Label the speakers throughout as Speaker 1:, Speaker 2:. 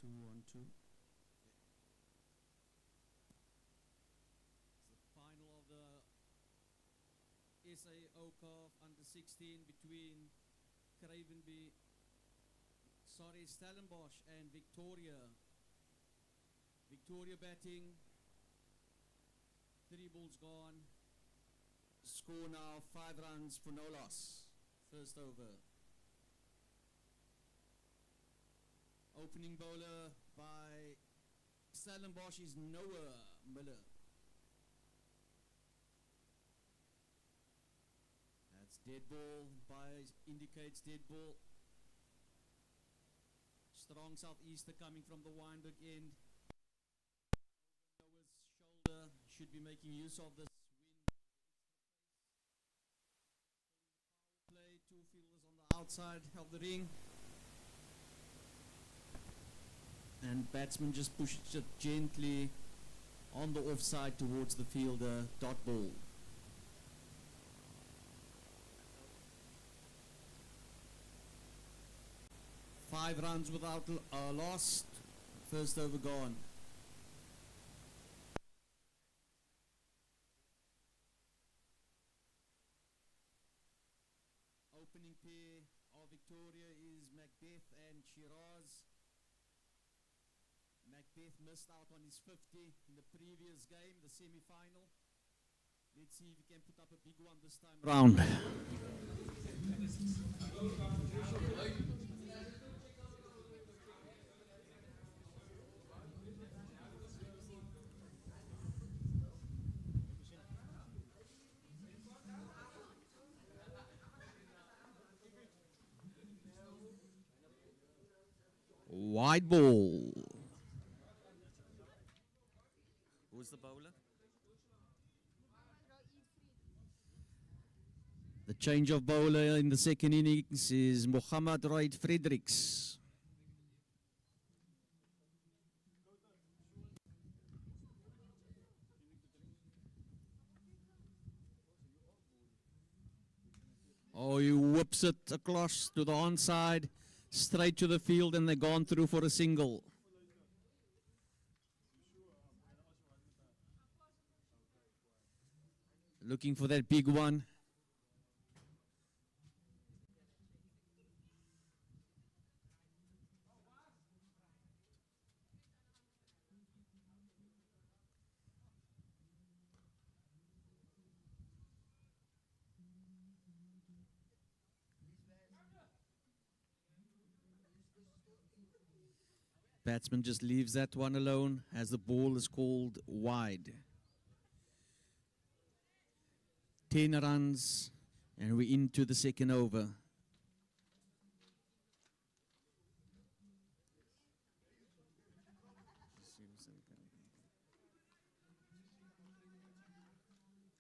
Speaker 1: 2, 1, 2.
Speaker 2: It's the final of the SA Awqaf under 16 between Stellenbosch and Victoria. Victoria batting, 3 balls gone. Score now 5 runs for no loss. First over. Opening bowler by Stellenbosch is Noah Miller. That's dead ball, indicates dead ball. Strong southeaster coming from the Wynberg end. Noah's shoulder should be making use of this wind. Play, 2 fielders on the outside of the ring. And batsman just pushes it gently on the offside towards the fielder, dot ball. Five runs without lost. First over gone. Opening pair of Victoria is Macbeth and Shiraz. Macbeth missed out on his 50 in the previous game, the semi-final. Let's see if he can put up a big one this time round. Wide ball. Who's the bowler? The change of bowler in the second innings is Mohammad Raid Fredericks. Oh, he whips it across to the onside, straight to the field, and they're gone through for a single. Looking for that big one. Batsman just leaves that one alone as the ball is called wide. 10 runs, and we're into the second over.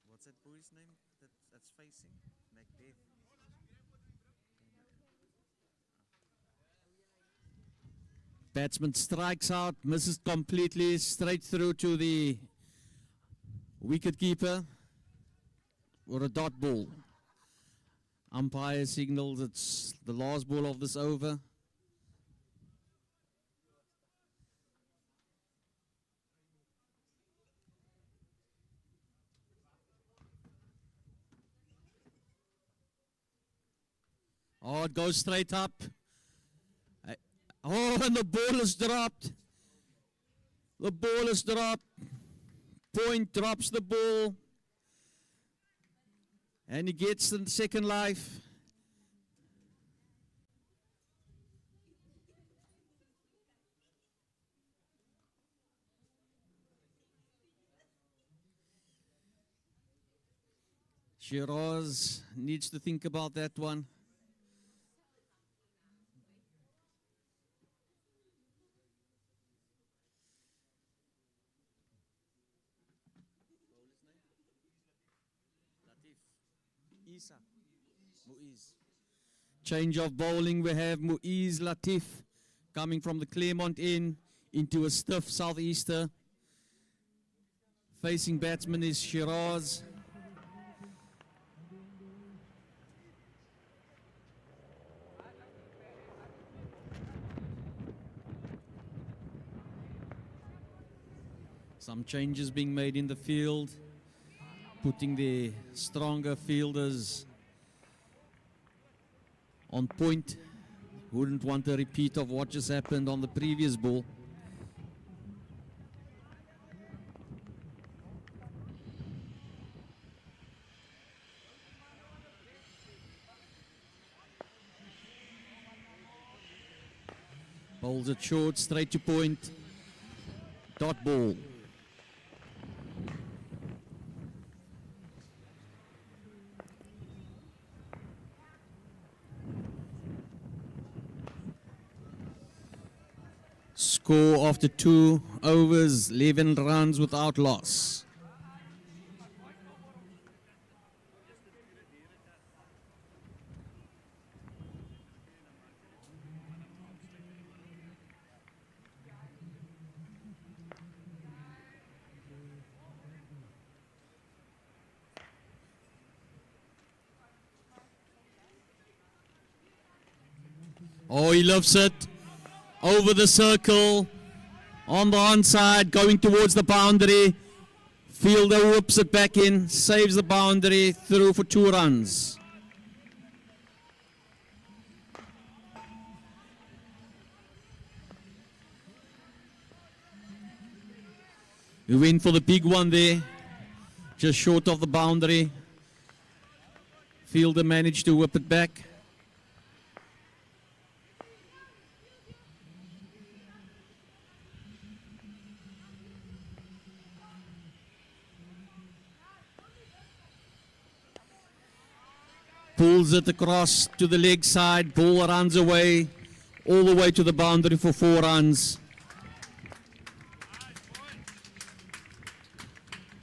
Speaker 2: What's that boy's name that's facing? Macbeth. Batsman strikes out, misses completely, straight through to the wicket keeper or a dot ball. Umpire signals it's the last ball of this over. Oh, it goes straight up. Oh, and the ball is dropped. The ball is dropped. Point drops the ball. And he gets the second life. Shiraz needs to think about that one. Muiz. Change of bowling. We have Muiz Latif coming from the Claremont end into a stiff southeaster. Facing batsman is Shiraz. Some changes being made in the field, putting the stronger fielders on point. Wouldn't want a repeat of what just happened on the previous ball. Bowls it short, straight to point. Dot ball. Score after 2 overs, 11 runs without loss. Oh, he loves it. Over the circle, on the onside, going towards the boundary. Fielder whoops it back in, saves the boundary, through for 2 runs. We went for the big one there, just short of the boundary. Fielder managed to whip it back. Pulls it across to the leg side, ball runs away, all the way to the boundary for 4 runs.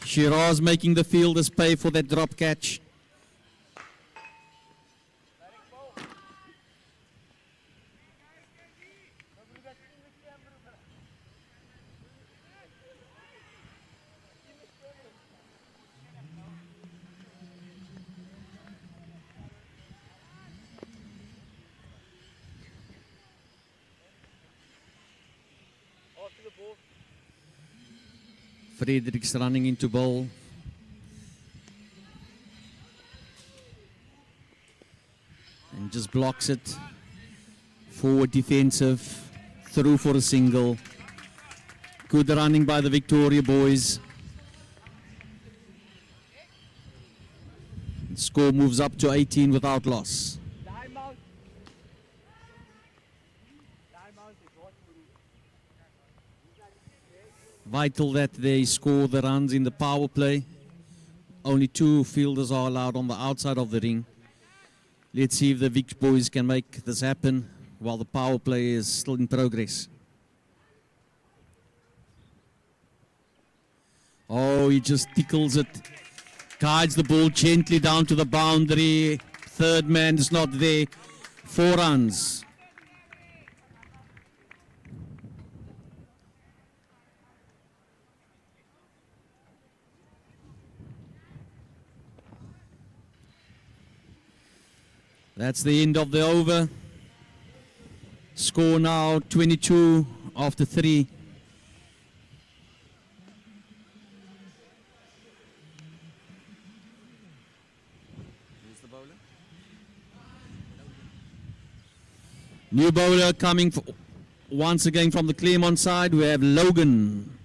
Speaker 2: Shiraz making the fielders pay for that drop catch. Fredericks running into bowl. And just blocks it. Forward defensive. Through for a single. Good running by the Victoria boys. The score moves up to 18 without loss. Vital that they score the runs in the power play. Only 2 fielders are allowed on the outside of the ring. Let's see if the Vic boys can make this happen while the power play is still in progress. Oh, he just tickles it. Guides the ball gently down to the boundary. Third man is not there. 4 runs. That's the end of the over. Score now 22 after 3. Who's the bowler? New bowler coming once again from the Claremont side. We have Logan.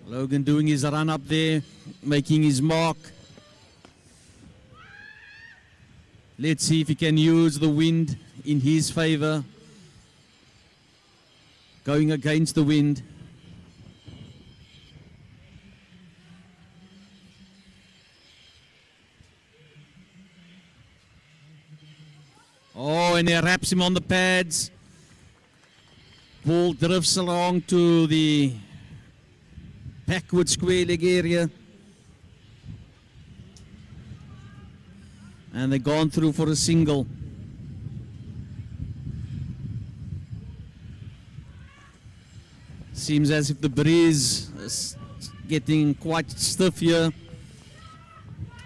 Speaker 2: Logan doing his run up there, making his mark. Let's see if he can use the wind in his favor. Going against the wind. Oh, and he wraps him on the pads. Ball drifts along to the backward square leg area. And they've gone through for a single. Seems as if the breeze is getting quite stiff here.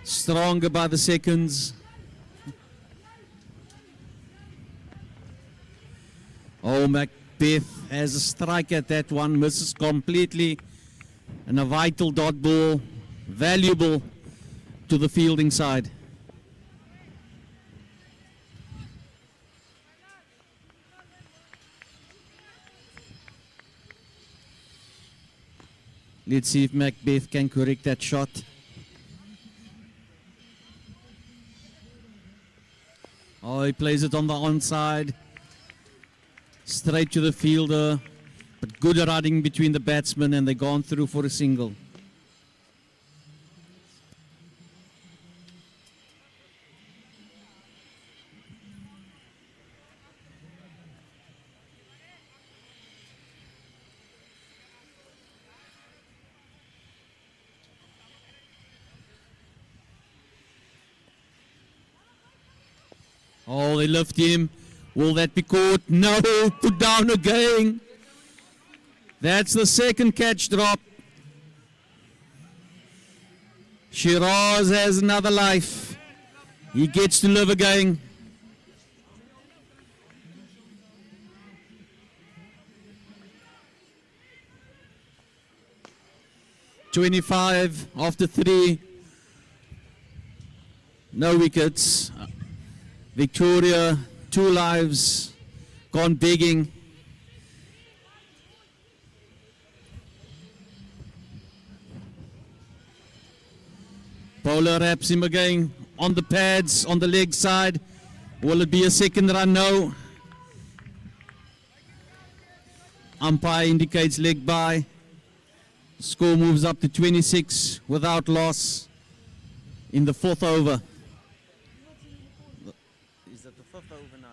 Speaker 2: Stronger by the seconds. Oh, Macbeth has a strike at that one, misses completely, and a vital dot ball, valuable to the fielding side. Let's see if Macbeth can correct that shot. Oh, he plays it on the onside. Straight to the fielder. But good running between the batsmen, and they've gone through for a single. Oh, they lift him. Will that be caught? No, put down again. That's the second catch drop. Shiraz has another life. He gets to live again. .25 after 3. No wickets. Victoria, 2 lives, gone begging. Bowler wraps him again on the pads, on the leg side. Will it be a second run? No. Umpire indicates leg by. Score moves up to 26 without loss in the 4th over. Is that the 5th over now?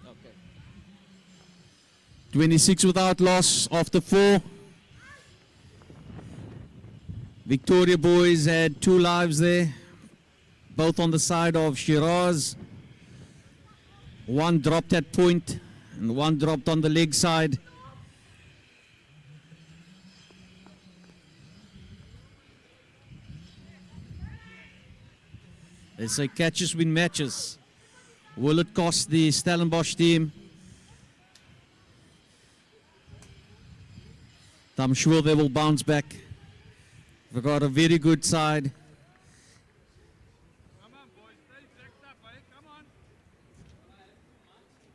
Speaker 2: Okay. 26 without loss after 4. Victoria boys had 2 lives there, both on the side of Shiraz. 1 dropped at point and 1 dropped on the leg side. They say catches win matches. Will it cost the Stellenbosch team? I'm sure they will bounce back. They've got a very good side.
Speaker 1: Come on, boys. Stay fixed up, eh? Come on.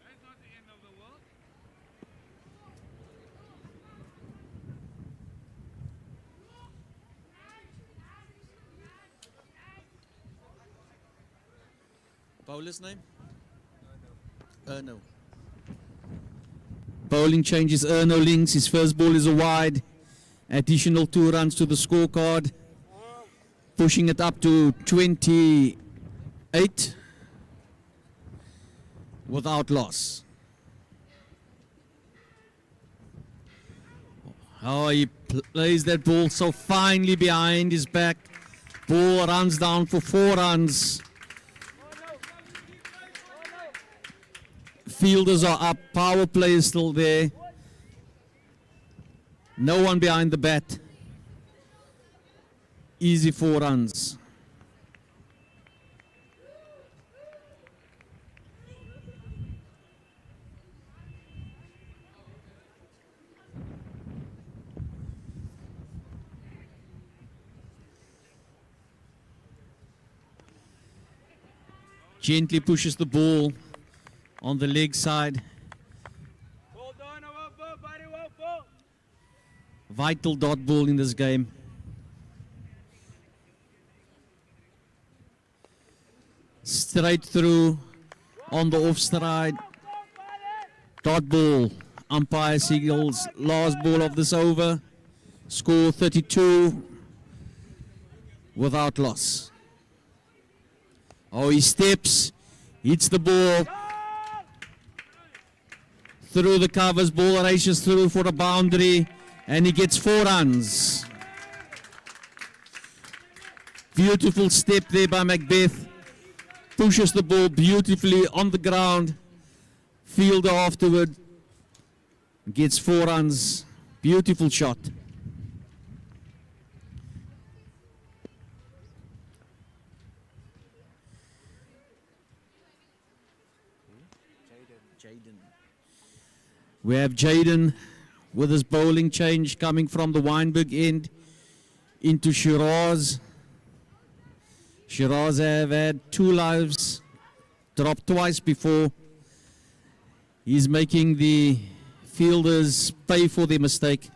Speaker 1: That's not the end of the world.
Speaker 2: Bowler's name? Erno. Bowling changes Erno links. His first ball is a wide. Additional 2 runs to the scorecard. Pushing it up to 28 without loss. Oh, he plays that ball so finely behind his back. Ball runs down for 4 runs. Fielders are up. Power play is still there. No one behind the bat. Easy 4 runs. Gently pushes the ball on the leg side. Vital dot ball in this game. Straight through on the off stride. Dot ball. Umpire signals last ball of this over. Score 32 without loss. Oh, he steps, hits the ball. Through the covers, ball races through for a boundary. And he gets 4 runs. Beautiful step there by Macbeth. Pushes the ball beautifully on the ground. Fielder afterward gets 4 runs. Beautiful shot. We have Jaden with his bowling change coming from the Weinberg end into Shiraz. Shiraz have had 2 lives, dropped twice before. He's making the fielders pay for their mistake.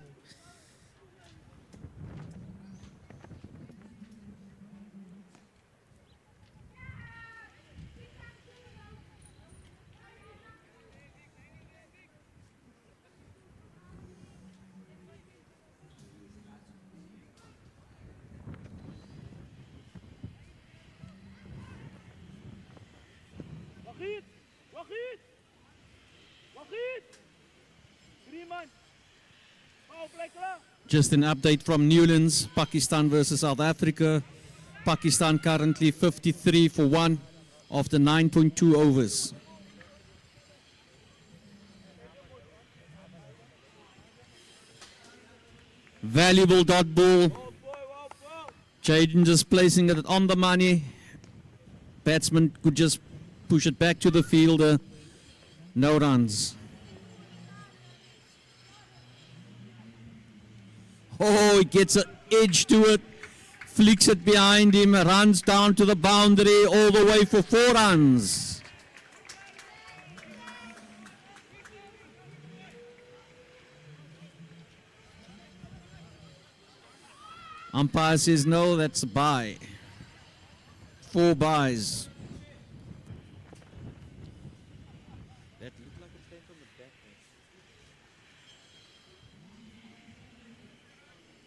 Speaker 2: Just an update from Newlands, Pakistan versus South Africa. Pakistan currently 53 for 1 after 9.2 overs. Valuable dot ball. Jaden just placing it on the money. Batsman could just push it back to the fielder. No runs. Oh, he gets an edge to it, flicks it behind him, runs down to the boundary all the way for 4 runs. Umpire says no, that's a bye. 4 byes. That looked like it came from the back.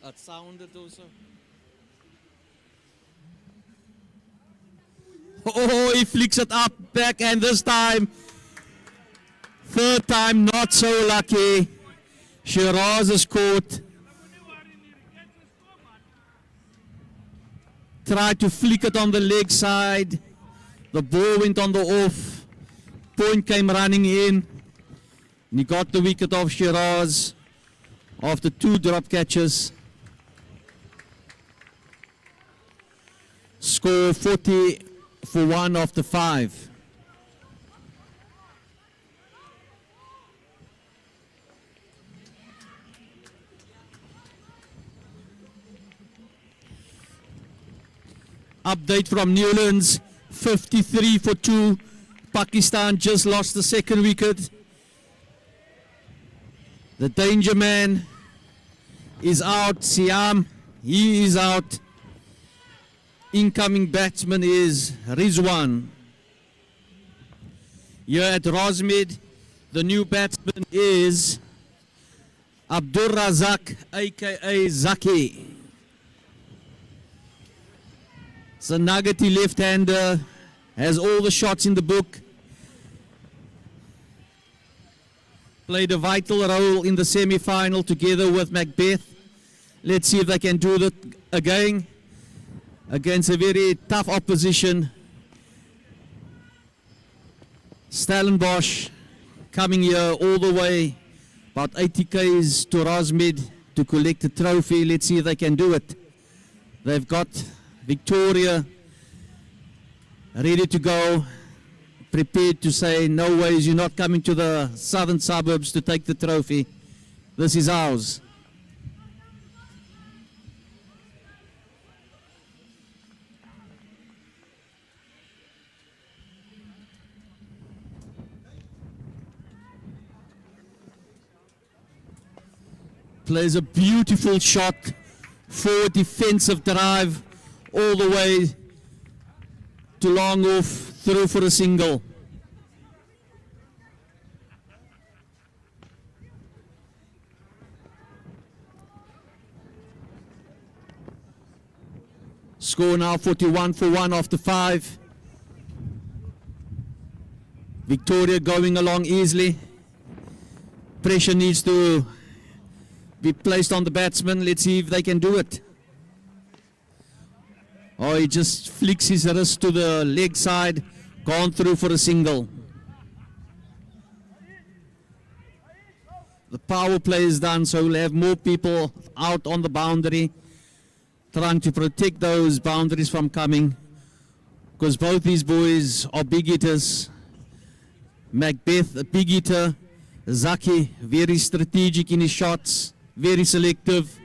Speaker 2: It sounded also. Oh, he flicks it up, back, and this time, 3rd time, not so lucky. Shiraz is caught. Tried to flick it on the leg side. The ball went on the off. Point came running in. And he got the wicket off Shiraz after 2 drop catches. Score 40 for 1 after 5. Update from Newlands, 53 for 2. Pakistan just lost the 2nd wicket. The danger man is out, Siam, he is out. Incoming batsman is Rizwan. Here at Rosmid, the new batsman is Abdur Razak, aka Zaki. It's a nuggety left-hander, has all the shots in the book. Played a vital role in the semi-final together with Macbeth. Let's see if they can do that again against a very tough opposition. Stellenbosch coming here all the way, about 80 k's to Rosmid to collect a trophy. Let's see if they can do it. They've got Victoria ready to go, prepared to say, no ways, you're not coming to the southern suburbs to take the trophy. This is ours. Plays a beautiful shot, forward defensive drive, all the way to long off, through for a single. Score now 41 for 1 after 5. Victoria going along easily. Pressure needs to be placed on the batsman. Let's see if they can do it. Oh, he just flicks his wrist to the leg side, gone through for a single. The power play is done, so we'll have more people out on the boundary, trying to protect those boundaries from coming, because both these boys are big hitters. Macbeth, a big hitter. Zaki, very strategic in his shots, very selective.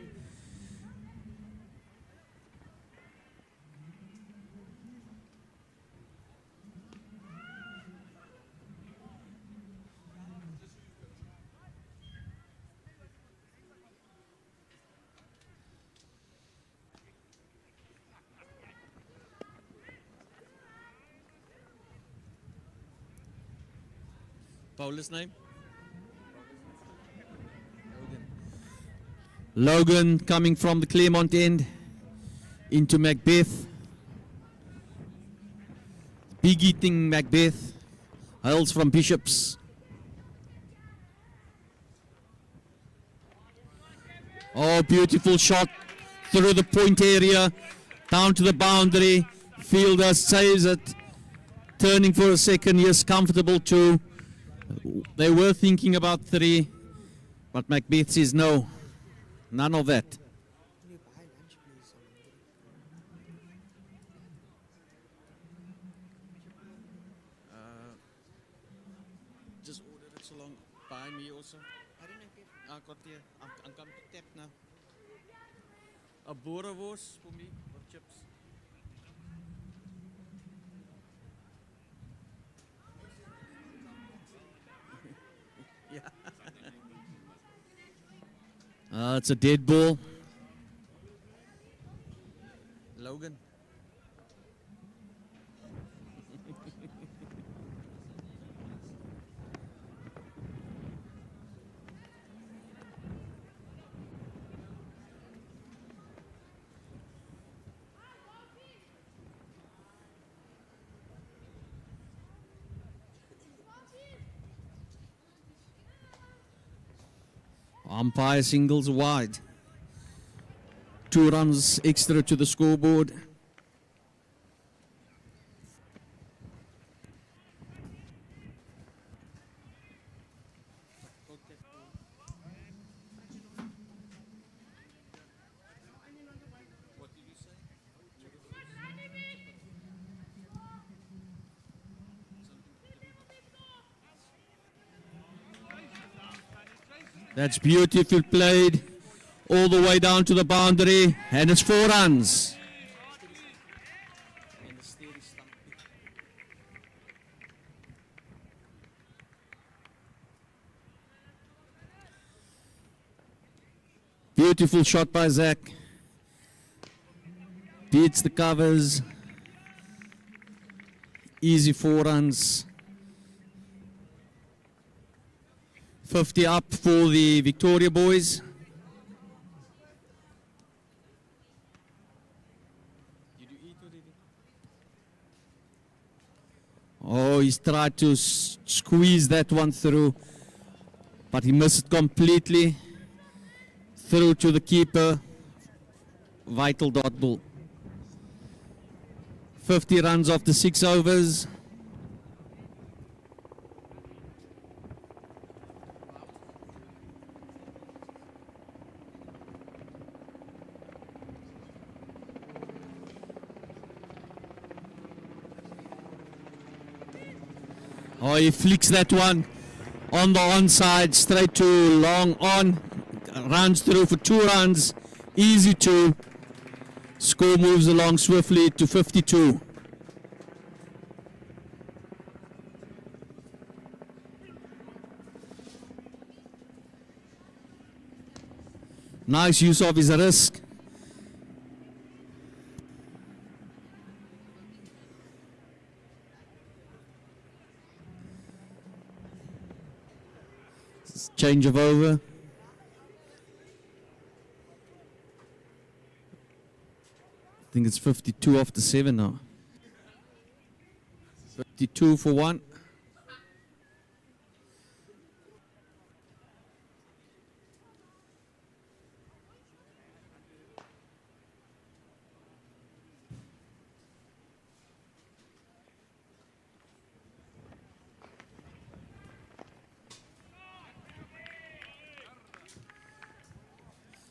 Speaker 2: Paulus' name? Logan coming from the Claremont end into Macbeth. Big eating Macbeth. Hurls from Bishops. Oh, beautiful shot through the point area, down to the boundary. Fielder saves it. Turning for a second, yes, comfortable too. They were thinking about 3, but Macbeth says no, none of that. Just ordered it so long. Buy me also. I don't know. I got there. I'm coming to tap now. A boerewors for me, or chips. It's a dead ball. Logan. Umpire singles wide. 2 runs extra to the scoreboard. That's beautiful played all the way down to the boundary, and it's 4 runs. Beautiful shot by Zach. Beats the covers. Easy 4 runs. 50 up for the Victoria boys. Oh, he's tried to squeeze that one through, but he missed it completely. Through to the keeper. Vital dot ball. 50 runs after 6 overs. Oh, he flicks that one on the onside, straight to long on. Runs through for 2 runs. Easy 2. Score moves along swiftly to 52. Nice use of his risk. Change of over. I think it's 52 after 7 now. 52 for 1.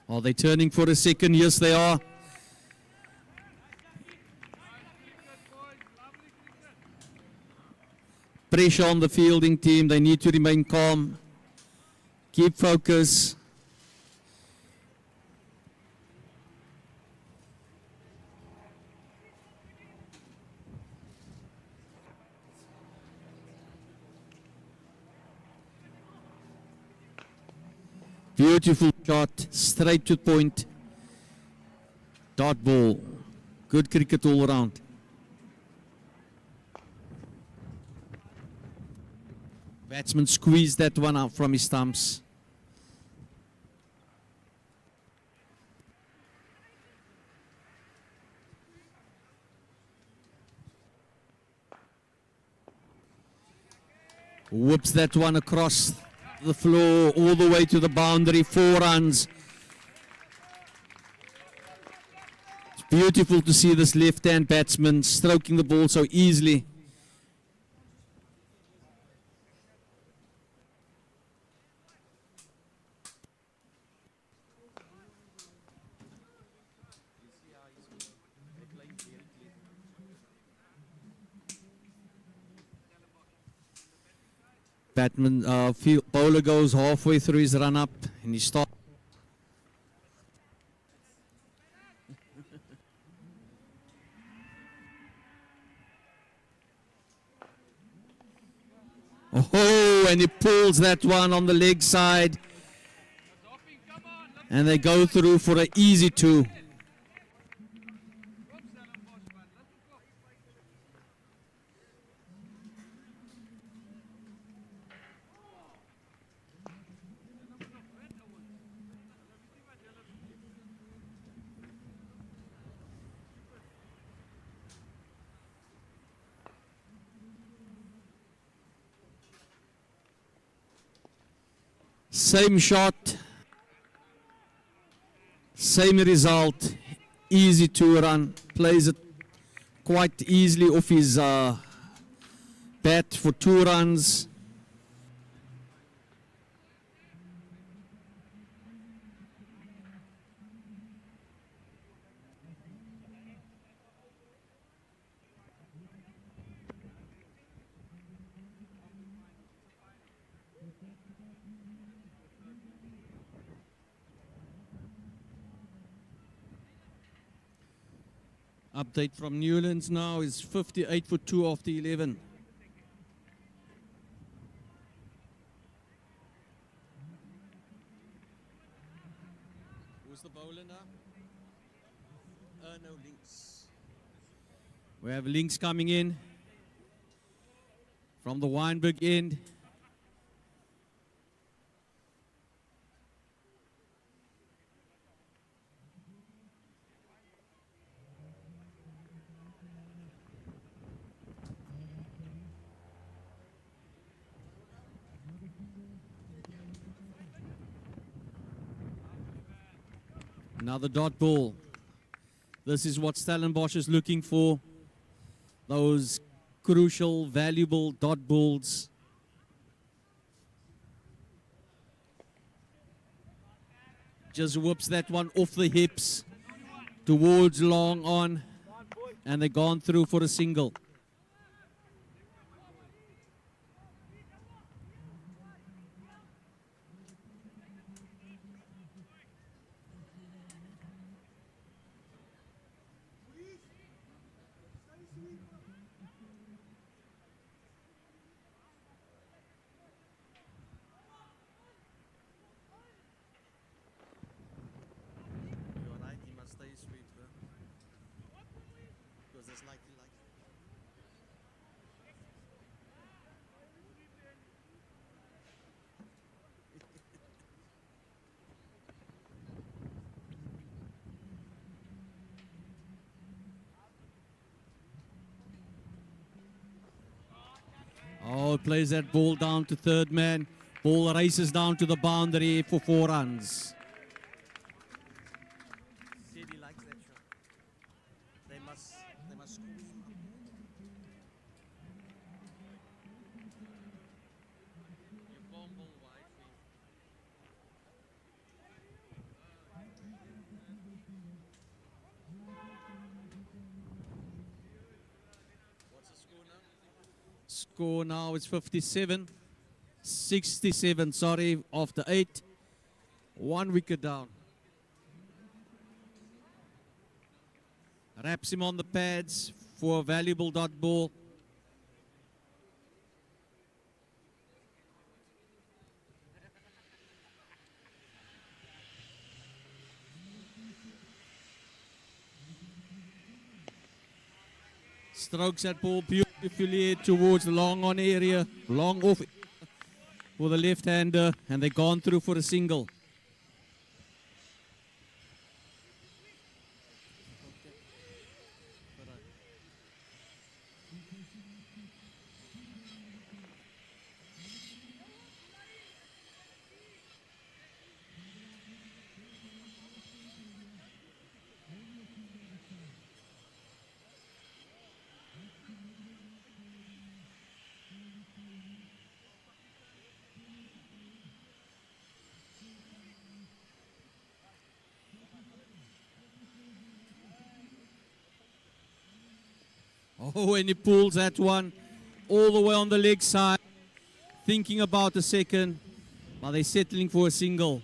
Speaker 2: Are they turning for a second? Yes, they are. pressure on the fielding team. They need to remain calm, keep focus. Beautiful shot, straight to point. Dot ball. Good cricket all around. Batsman squeezed that one out from his stumps. Whoops that one across the floor all the way to the boundary. 4 runs. It's beautiful to see this left-hand batsman stroking the ball so easily. Batman, bowler goes halfway through his run up and he stops. Oh, and he pulls that one on the leg side. And they go through for an easy 2. Same shot, same result, easy 2 run, plays it quite easily off his bat for 2 runs. Update from Newlands now is 58 for 2 after 11. Who's the bowler now? No, Links. We have Links coming in from the Weinberg end. Another dot ball. This is what Stellenbosch is looking for. Those crucial, valuable dot balls. Just whoops that one off the hips towards long on. And they've gone through for a single. Oh, plays that ball down to third man. Ball races down to the boundary for 4 runs.
Speaker 3: He likes that shot. They must score.
Speaker 2: score now is 57. 67, sorry, after 8. 1 wicket down. Wraps him on the pads for a valuable dot ball. Strokes that ball beautifully towards the long on area, long off for the left-hander, and they've gone through for a single. Oh, and he pulls that one all the way on the leg side, thinking about the second, but they're settling for a single.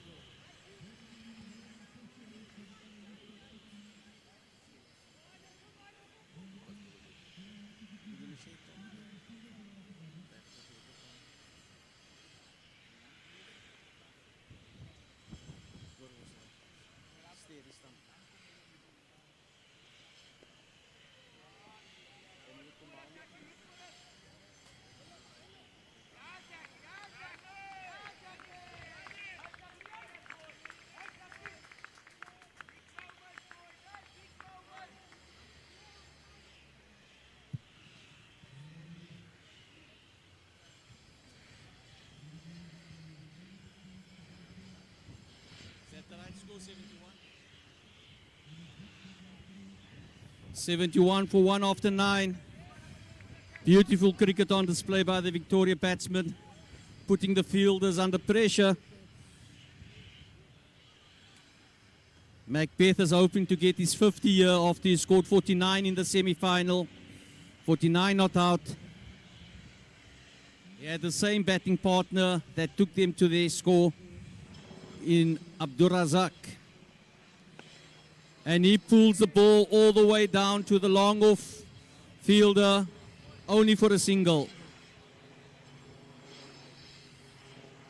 Speaker 2: Is that the right score, 71? 71 for 1 after 9. Beautiful cricket on display by the Victoria batsmen, putting the fielders under pressure. Macbeth is hoping to get his 50 year after he scored 49 in the semi-final. 49 not out. He had the same batting partner that took them to their score in Abdurazak. And he pulls the ball all the way down to the long off fielder, only for a single.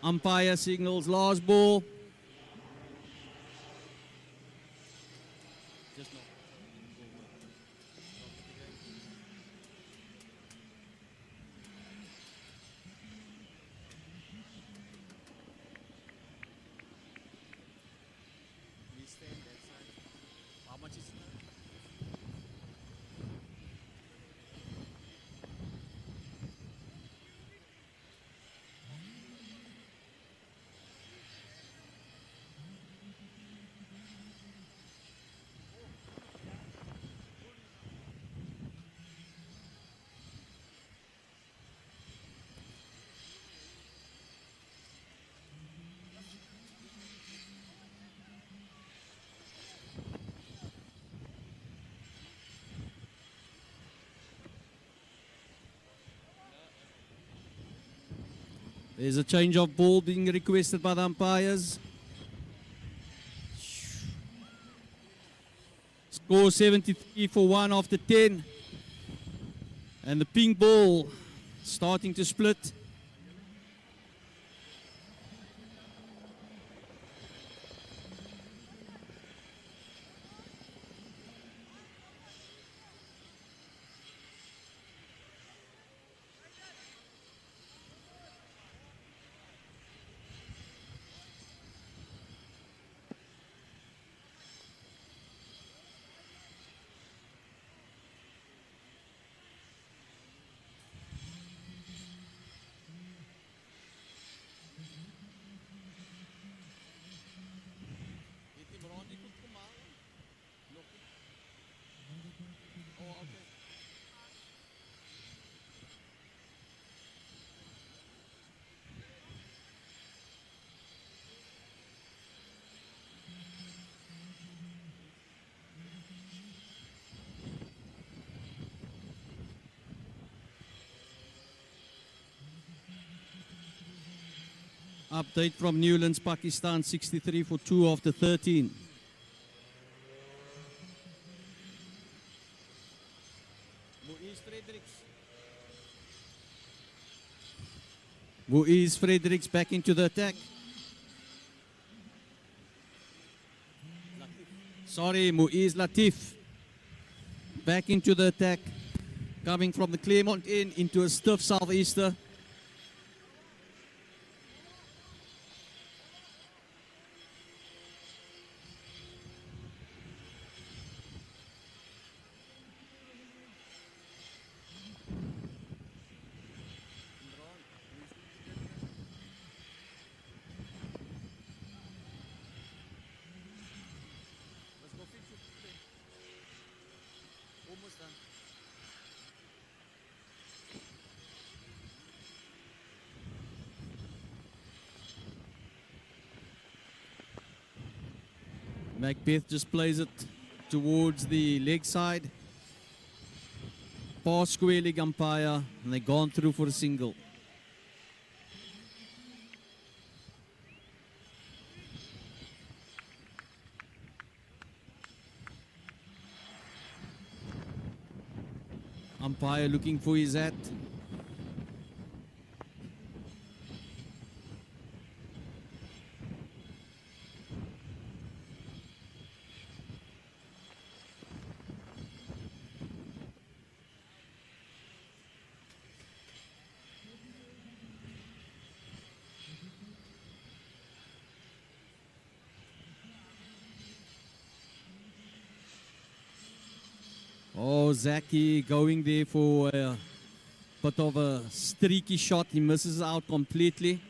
Speaker 2: Umpire signals last ball. How much is it? There's a change of ball being requested by the umpires. Score 73 for 1 after 10. And the pink ball starting to split. Update from Newlands, Pakistan, 63 for 2 of the 13. Muiz Fredericks back into the attack. Sorry, Muiz Latif back into the attack. Coming from the Claremont end into a stiff southeaster.
Speaker 3: Almost done.
Speaker 2: Macbeth just plays it towards the leg side. Pass square leg umpire, and they've gone through for a single. Umpire looking for his hat. Oh, Zaki going there for a bit of a streaky shot. He misses out completely.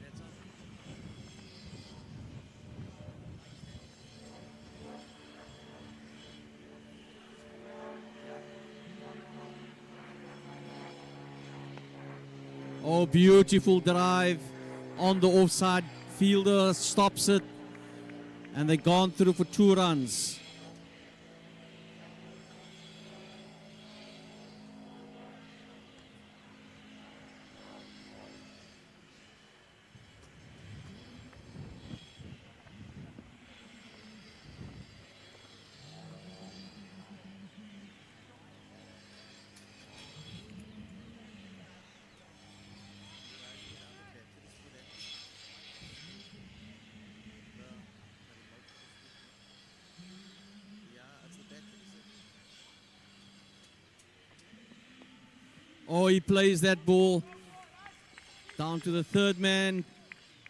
Speaker 3: That's up.
Speaker 2: Oh, beautiful drive on the offside. Fielder stops it, and they've gone through for 2 runs. Oh, he plays that ball down to the third man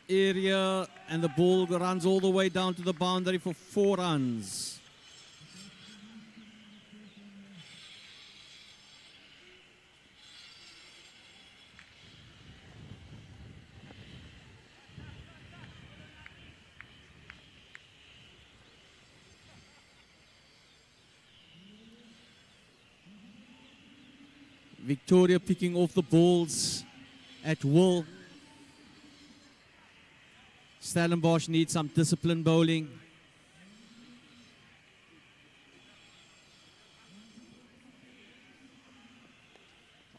Speaker 2: area, and the ball runs all the way down to the boundary for 4 runs. Victoria picking off the balls at will. Stellenbosch needs some disciplined bowling.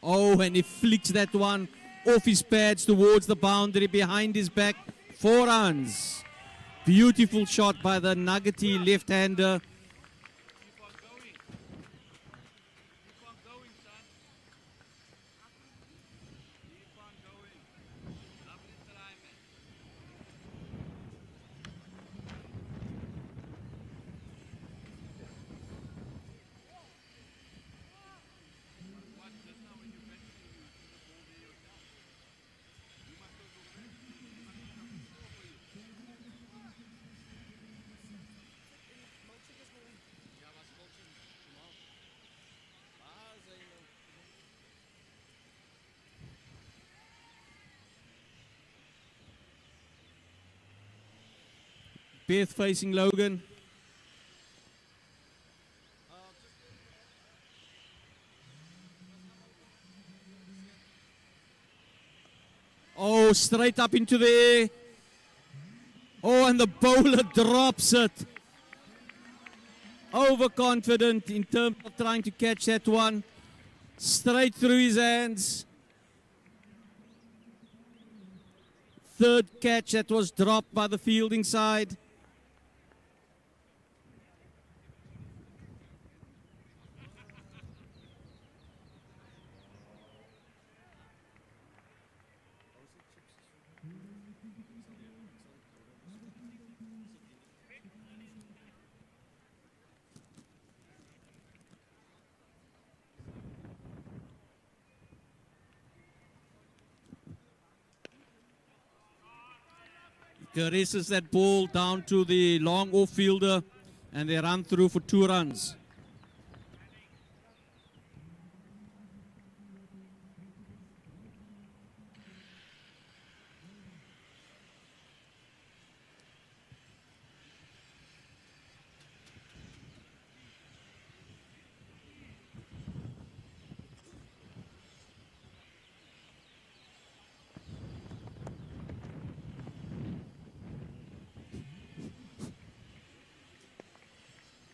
Speaker 2: Oh, and he flicks that one off his pads towards the boundary behind his back. 4 runs. Beautiful shot by the nuggety left-hander.
Speaker 1: Keep on going. Keep on going, son. Keep on going. Lovely try, man. Watch this now when you bench, you see the ball there yourself. You must also bench. You must pick up the score for you.
Speaker 3: Ja, was coaching? Normaal. Ah, zijn we.
Speaker 2: Beth facing Logan. Oh, straight up into the air. Oh, and the bowler drops it. overconfident in terms of trying to catch that one. Straight through his hands. Third catch that was dropped by the fielding side. Caresses that ball down to the long off fielder, and they run through for 2 runs.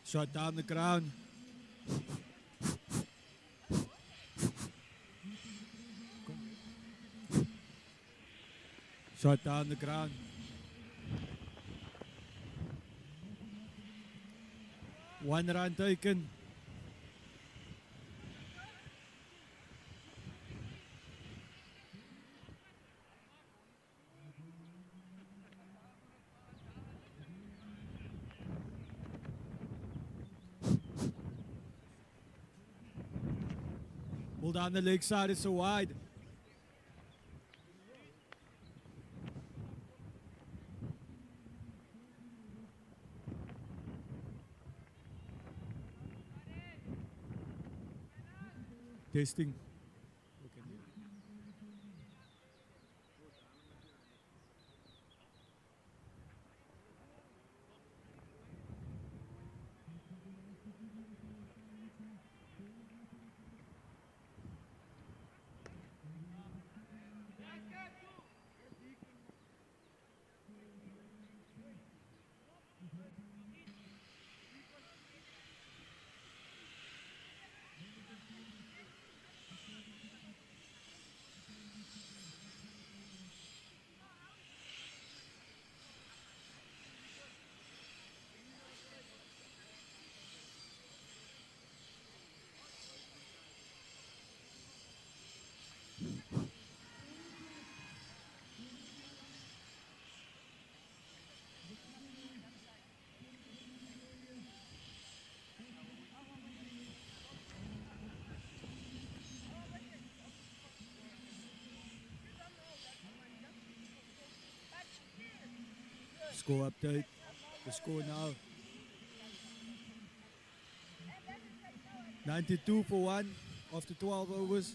Speaker 4: Shot down the ground. Shot down the ground. One run taken. Ball down the leg side, it's so wide. Testing. Score update. The score now. 92 for 1 after 12 overs.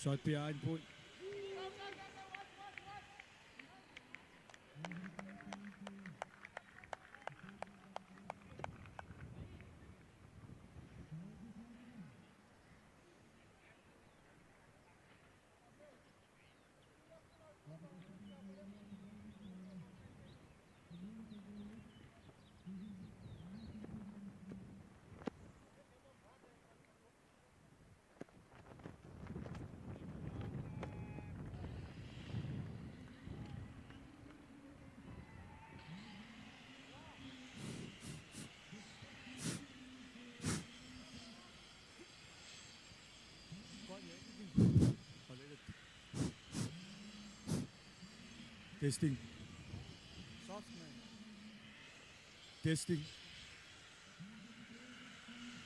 Speaker 4: Shot behind point. Testing.
Speaker 3: Soft, man.
Speaker 4: Testing.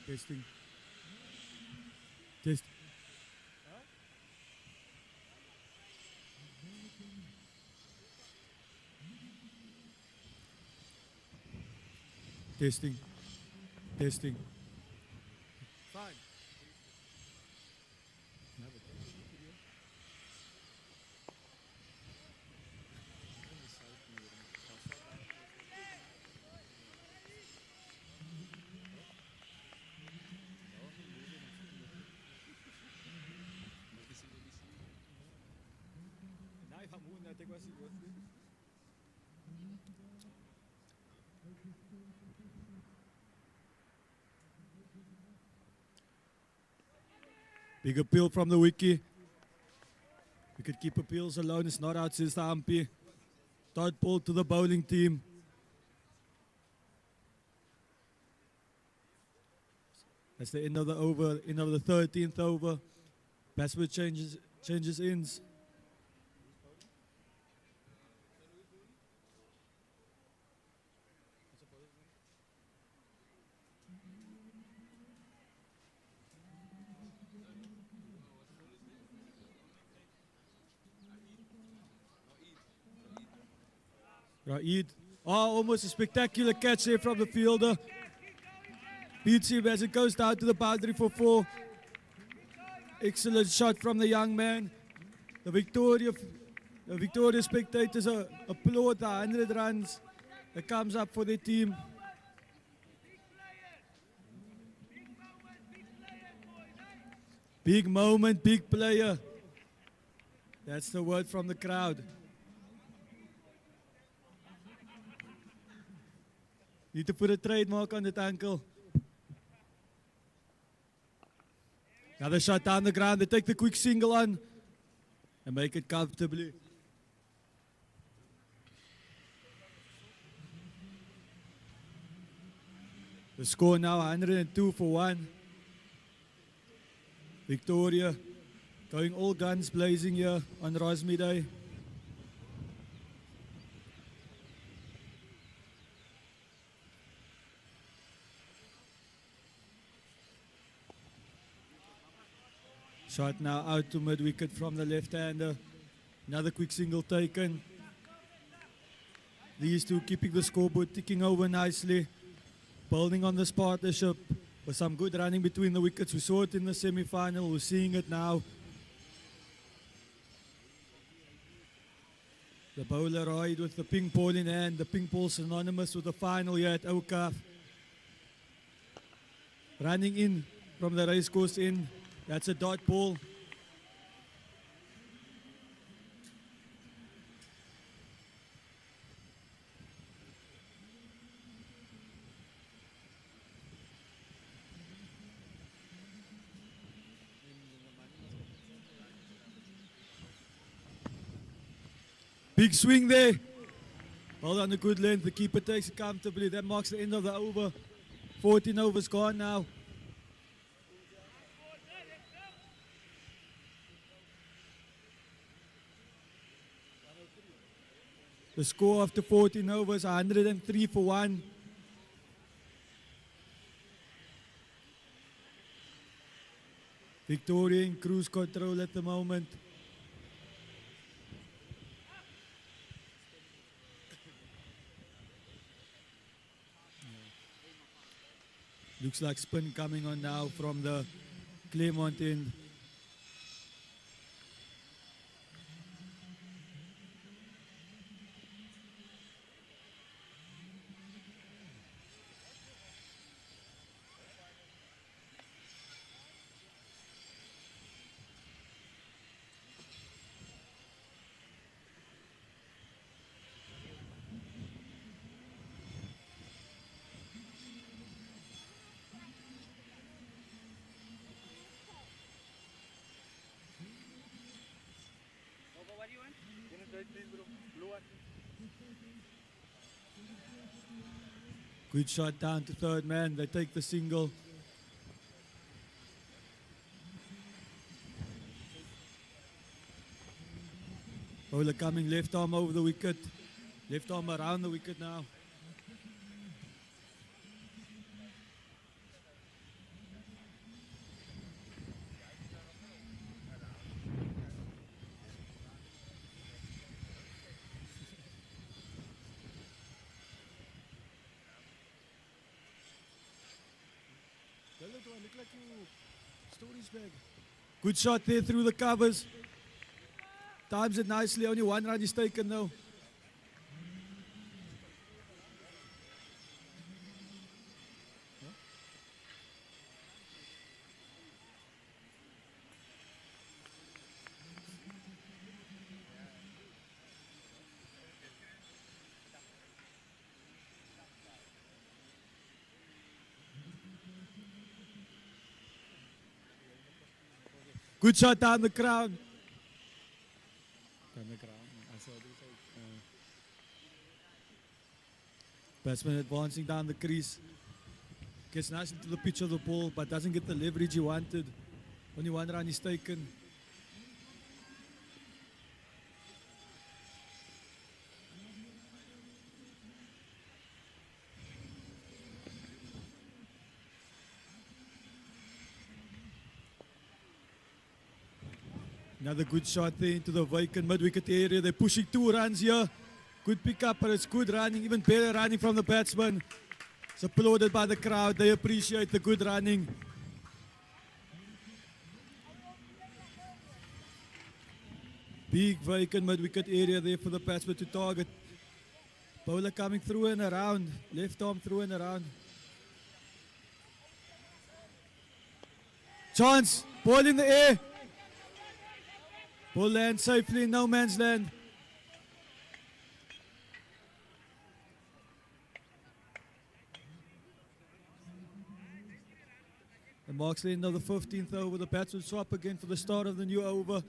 Speaker 4: Testing. Test. Testing. Testing.
Speaker 3: Fine.
Speaker 4: Nee, van moe net, ik was hier. Big appeal from the wiki. We could keep appeals alone, it's not out since the Ampie. Dot ball to the bowling team. That's the end of the over, end of the 13th over. Batsman changes ends. Raid. Oh, almost a spectacular catch there from the fielder. Beats him as it goes down to the boundary for 4. Excellent shot from the young man. The Victoria spectators applaud the 100 runs that comes up for their team. Big moment, big player. That's the word from the crowd. Need to put a trademark on it, uncle. Another shot down the ground. They take the quick single on and make it comfortably. The score now 102 for 1. Victoria going all guns blazing here on Rosmy Day. Shot now out to mid-wicket from the left-hander. Another quick single taken. These two keeping the scoreboard ticking over nicely. Building on this partnership with some good running between the wickets. We saw it in the semi-final. We're seeing it now. The bowler Royd with the ping ball in hand. The ping ball synonymous with the final here at Awqaf. Running in from the racecourse in. That's a dot ball. Big swing there. Well on a good length. The keeper takes it comfortably. That marks the end of the over. 14 overs gone now. The score after 14 overs, 103 for 1. Victoria in cruise control at the moment. Looks like spin coming on now from the Claremont end. Good shot down to third man. They take the single. Bowler coming left arm over the wicket. Left arm around the wicket now. Good shot there through the covers. Times it nicely. Only one run is taken though. Good shot down the crown. Batsman advancing down the crease. Gets nice into the pitch of the ball, but doesn't get the leverage he wanted. Only one run is taken. Another good shot there into the vacant mid-wicket area. They're pushing 2 runs here. Good pick up, but it's good running, even better running from the batsman. It's applauded by the crowd. They appreciate the good running. Big vacant mid-wicket area there for the batsman to target. Bowler coming through and around. Left arm through and around. Chance. Ball in the air. Ball lands safely in no man's land. The marks the end of the 15th over. The batsman swap again for the start of the new over.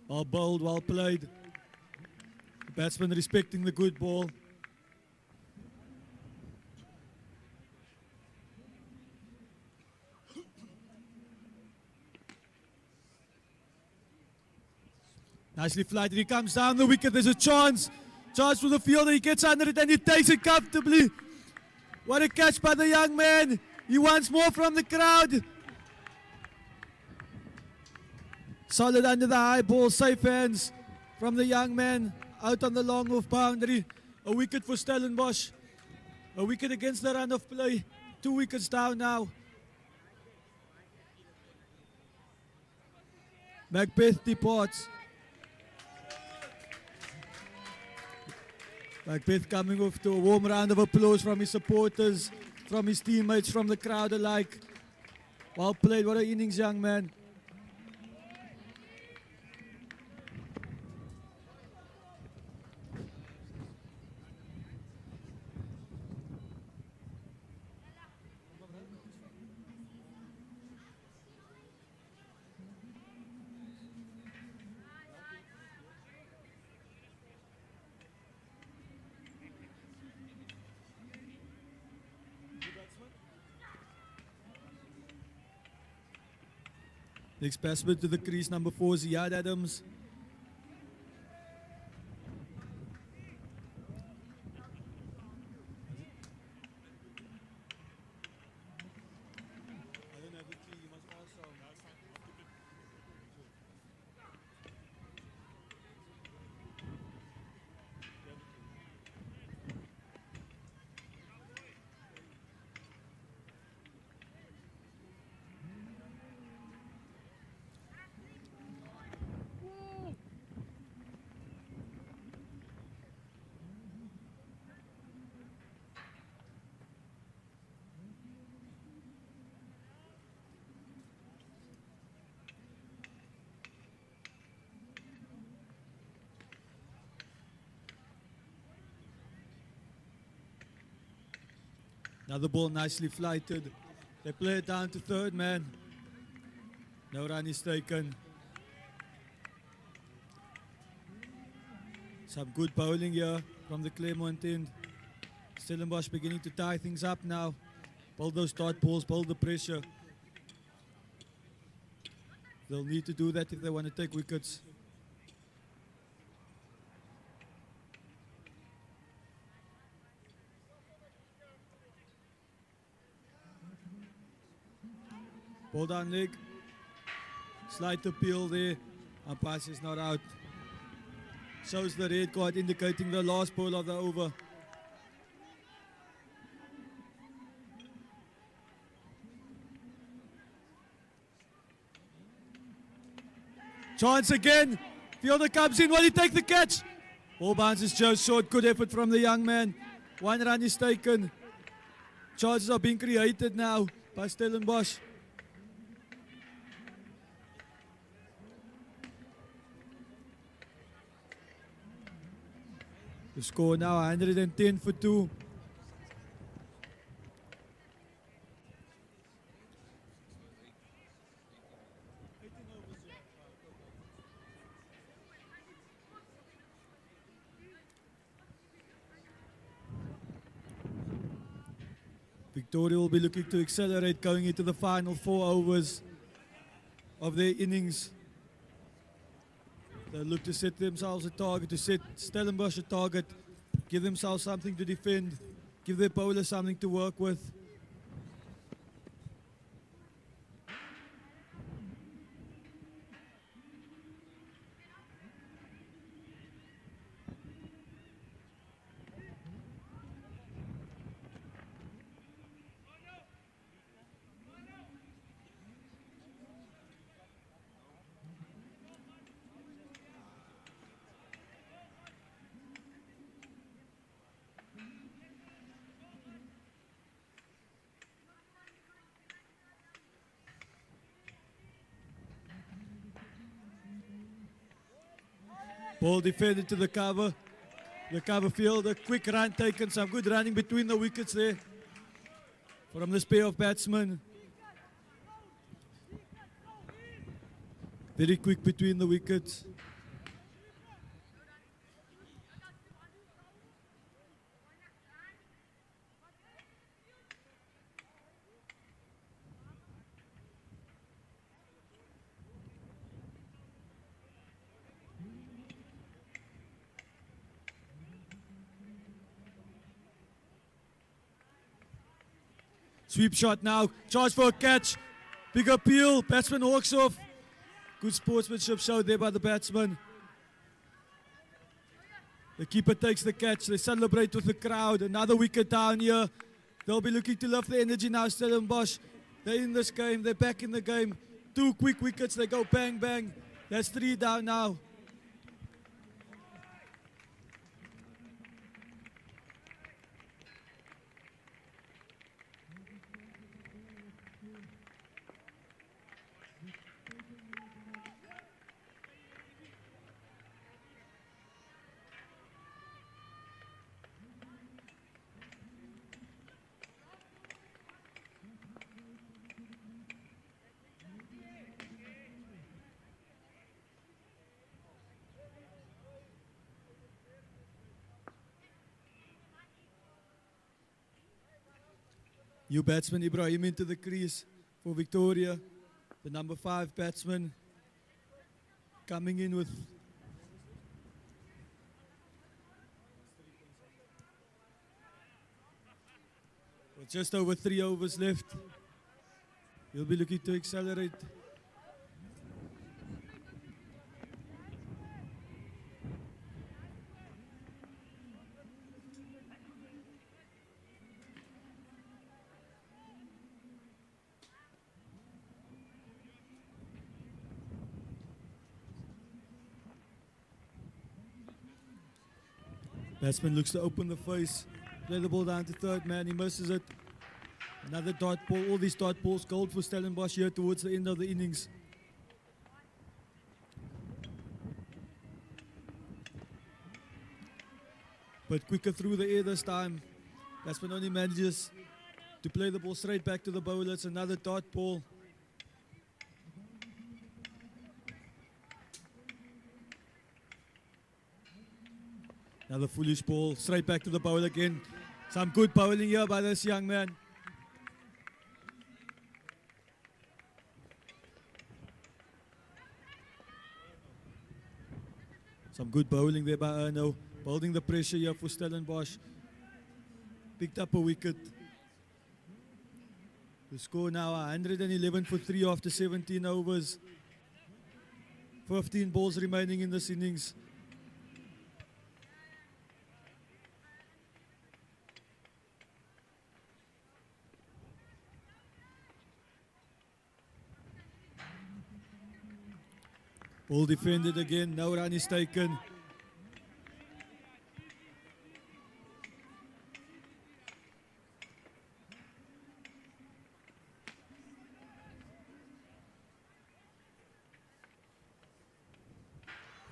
Speaker 4: Well bowled, well played. The batsman respecting the good ball. Nicely flighted. He comes down the wicket. There's a chance. Chance for the fielder. He gets under it and he takes it comfortably. What a catch by the young man. He wants more from the crowd. Solid under the high ball. Safe hands from the young man. Out on the long off boundary. A wicket for Stellenbosch. A wicket against the run of play. 2 wickets down now. Macbeth departs. Macbeth coming off to a warm round of applause from his supporters, from his teammates, from the crowd alike. Well played. What an innings, young man. Next batsman to the crease, number 4, Ziad Adams. Another ball nicely flighted. They play it down to third man. No run is taken. Some good bowling here from the Claremont end. Stellenbosch beginning to tie things up now. Pull those dot balls, pull the pressure. They'll need to do that if they want to take wickets. Ball down leg. Slight appeal there. Umpire is not out. Shows the red card indicating the last ball of the over. Chance again. Fielder comes in. Will he take the catch? Ball bounces just short. Good effort from the young man. One run is taken. Chances are being created now by Stellenbosch. The score now 110 for 2. Victoria will be looking to accelerate going into the final 4 overs of their innings. They look to set themselves a target, to set Stellenbosch a target, give themselves something to defend, give their bowlers something to work with. Ball defended to the cover field, a quick run taken, some good running between the wickets there from this pair of batsmen. Very quick between the wickets. Sweep shot now, charge for a catch, big appeal, batsman walks off. Good sportsmanship showed there by the batsman. The keeper takes the catch, they celebrate with the crowd, another wicket down here. They'll be looking to lift the energy now, Stellenbosch. They're in this game, they're back in the game. 2 quick wickets, they go bang bang. That's 3 down now. New batsman Ibrahim into the crease for Victoria. The number 5 batsman coming in with just over 3 overs left. He'll be looking to accelerate. Batsman looks to open the face, play the ball down to third man, he misses it. Another dot ball, all these dot balls gold for Stellenbosch here towards the end of the innings. But quicker through the air this time. Batsman only manages to play the ball straight back to the bowler. It's another dot ball. Another foolish ball, straight back to the bowl again. Some good bowling here by this young man. Some good bowling there by Erno, holding the pressure here for Stellenbosch. Picked up a wicket. The score now 111 for 3 after 17 overs. 15 balls remaining in this innings. Ball defended again, no run is taken.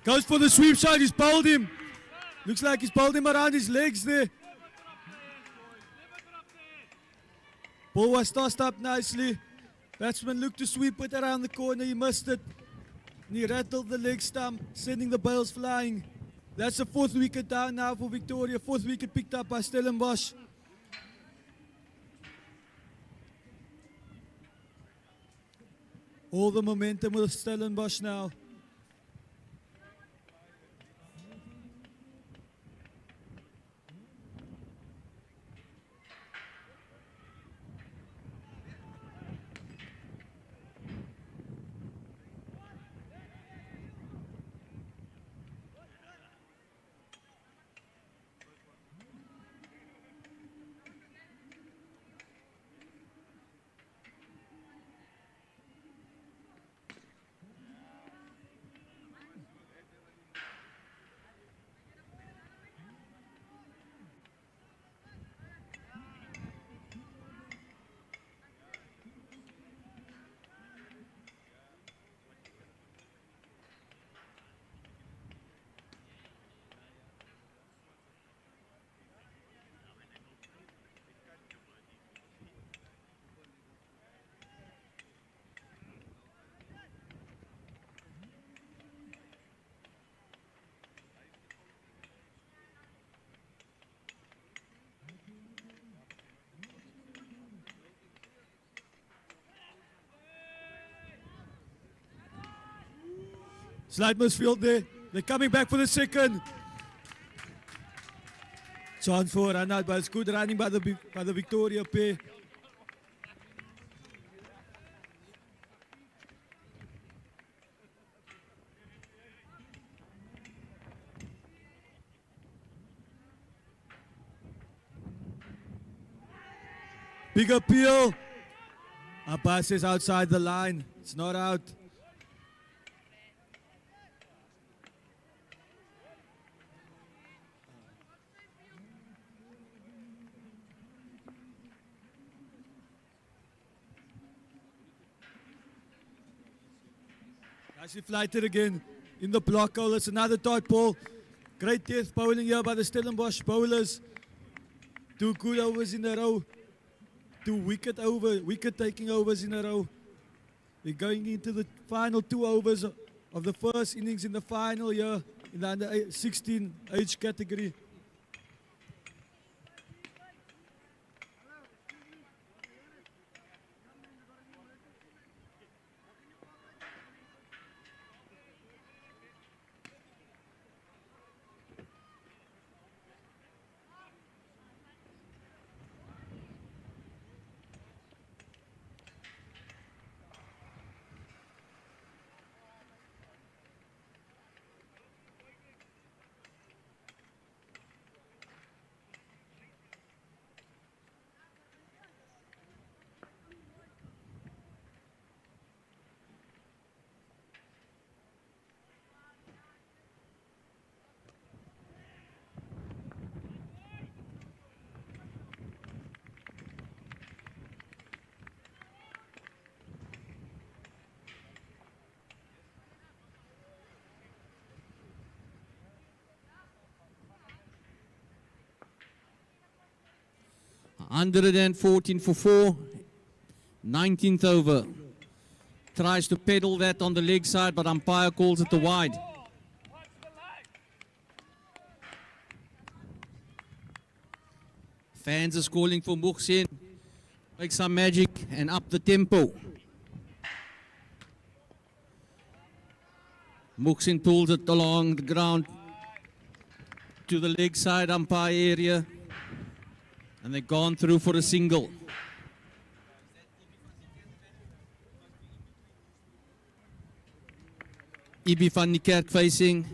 Speaker 4: Goes for the sweep shot, he's bowled him. Looks like he's bowled him around his legs there. Ball was tossed up nicely. Batsman looked to sweep it around the corner, he missed it. And he rattled the leg stump, sending the bails flying. That's the 4th wicket down now for Victoria. 4th wicket picked up by Stellenbosch. All the momentum with Stellenbosch now. Slight misfield there. They're coming back for the second. Chance for a run out, but it's good running by the Victoria pair. Big appeal. Abbas is outside the line. It's not out. Nicely flighted again in the block hole. It's another dot ball. Great death bowling here by the Stellenbosch bowlers. 2 good overs in a row. 2 wicket taking overs in a row. We're going into the final 2 overs of the first innings in the final year in the under 16 age category.
Speaker 2: $114 for 4. 19th over. Tries to pedal that on the leg side, but umpire calls it the wide. Fans are calling for Muhsin. Make some magic and up the tempo. Muhsin pulls it along the ground to the leg side umpire area. And they've gone through for a single. Ibi van die Kerk facing.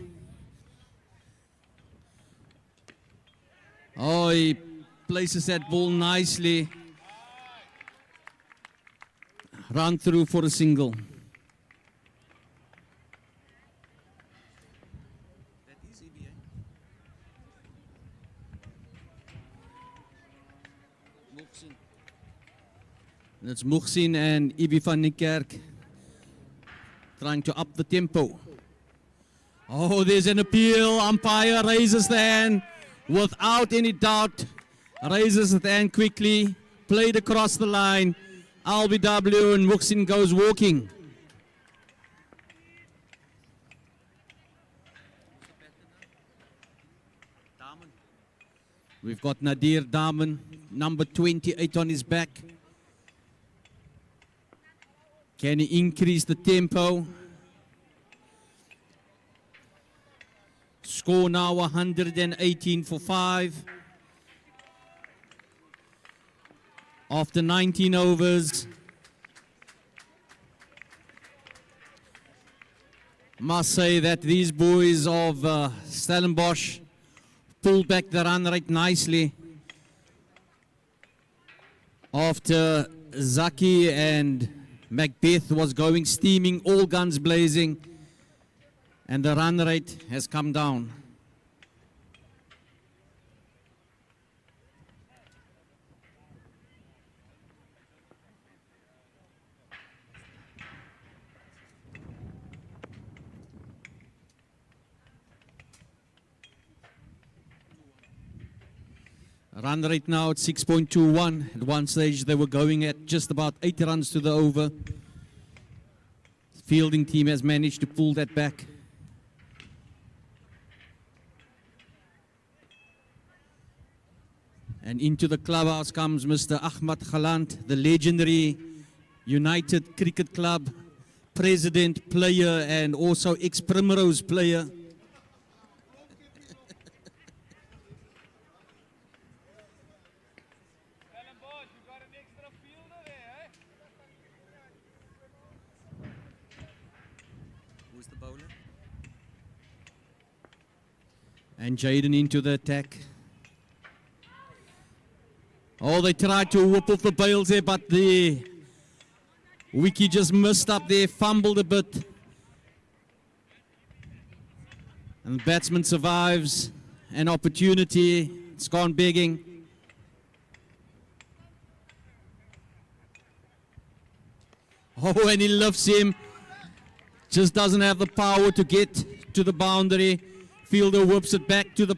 Speaker 2: Oh, he places that ball nicely. Run through for a single. That's Muhsin and Ibi van die Kerk trying to up the tempo. Oh, there's an appeal. Umpire raises the hand without any doubt. Raises the hand quickly. Played across the line. LBW and Muhsin goes walking. We've got Nadir Daman, number 28 on his back. Can he increase the tempo? Score now 118 for 5. After 19 overs. Must say that these boys of Stellenbosch pulled back the run rate nicely. After Zaki and Macbeth was going steaming, all guns blazing, and the run rate has come down. Run rate now at 6.21. At one stage they were going at just about 8 runs to the over. The fielding team has managed to pull that back. And into the clubhouse comes Mr. Ahmad Galant, the legendary United Cricket Club president, player, and also ex-Primrose player.
Speaker 1: Stellenbosch, you got an extra fielder there, eh?
Speaker 2: Who's the bowler? And Jaden into the attack. Oh, they tried to whoop off the bails there, but the wicket just missed up there, fumbled a bit. And the batsman survives an opportunity. It's gone begging. Oh, and he lifts him. Just doesn't have the power to get to the boundary. Fielder whips it back to the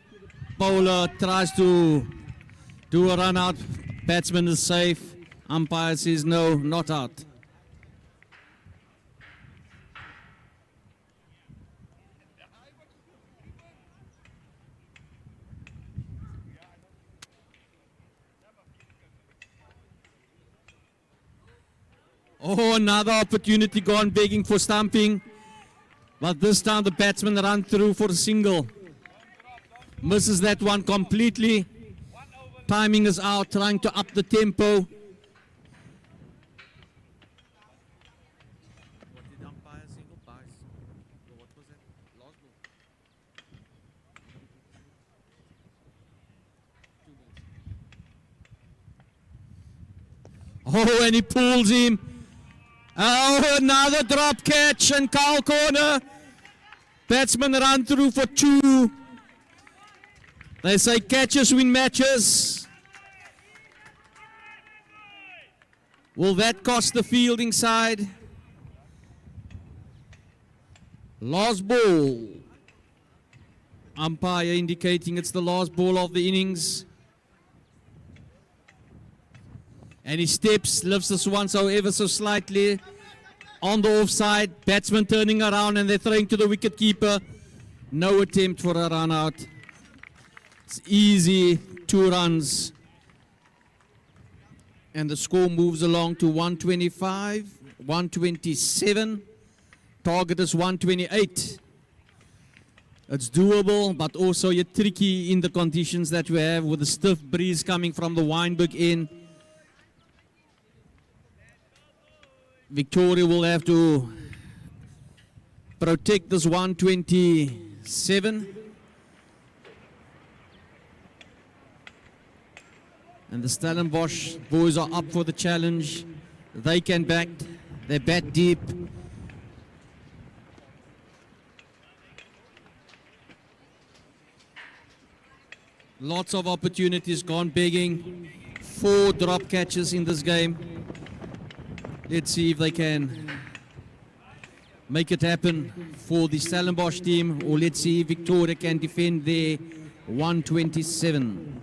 Speaker 2: bowler, tries to do a run out. Batsman is safe. Umpire says no, not out. Oh, another opportunity gone begging for stumping. But this time the batsman run through for a single. Misses that one completely. Timing is out, trying to up the tempo. What did umpire single pass? What was that? Last ball. Oh, and he pulls him. Oh, another drop catch and cow corner. Batsman run through for 2. They say catches win matches. Will that cost the fielding side? Last ball. Umpire indicating it's the last ball of the innings. And he steps, lifts this one so ever so slightly on the offside. Batsman turning around and they're throwing to the wicket keeper. No attempt for a run out. It's easy, 2 runs. And the score moves along to 125, 127. Target is 128. It's doable, but also yet tricky in the conditions that we have with the stiff breeze coming from the Wynberg end. Victoria will have to protect this 127. And the Stellenbosch boys are up for the challenge. They can bat. They bat deep. Lots of opportunities gone begging. 4 drop catches in this game. Let's see if they can make it happen for the Stellenbosch team, or let's see if Victoria can defend their 127.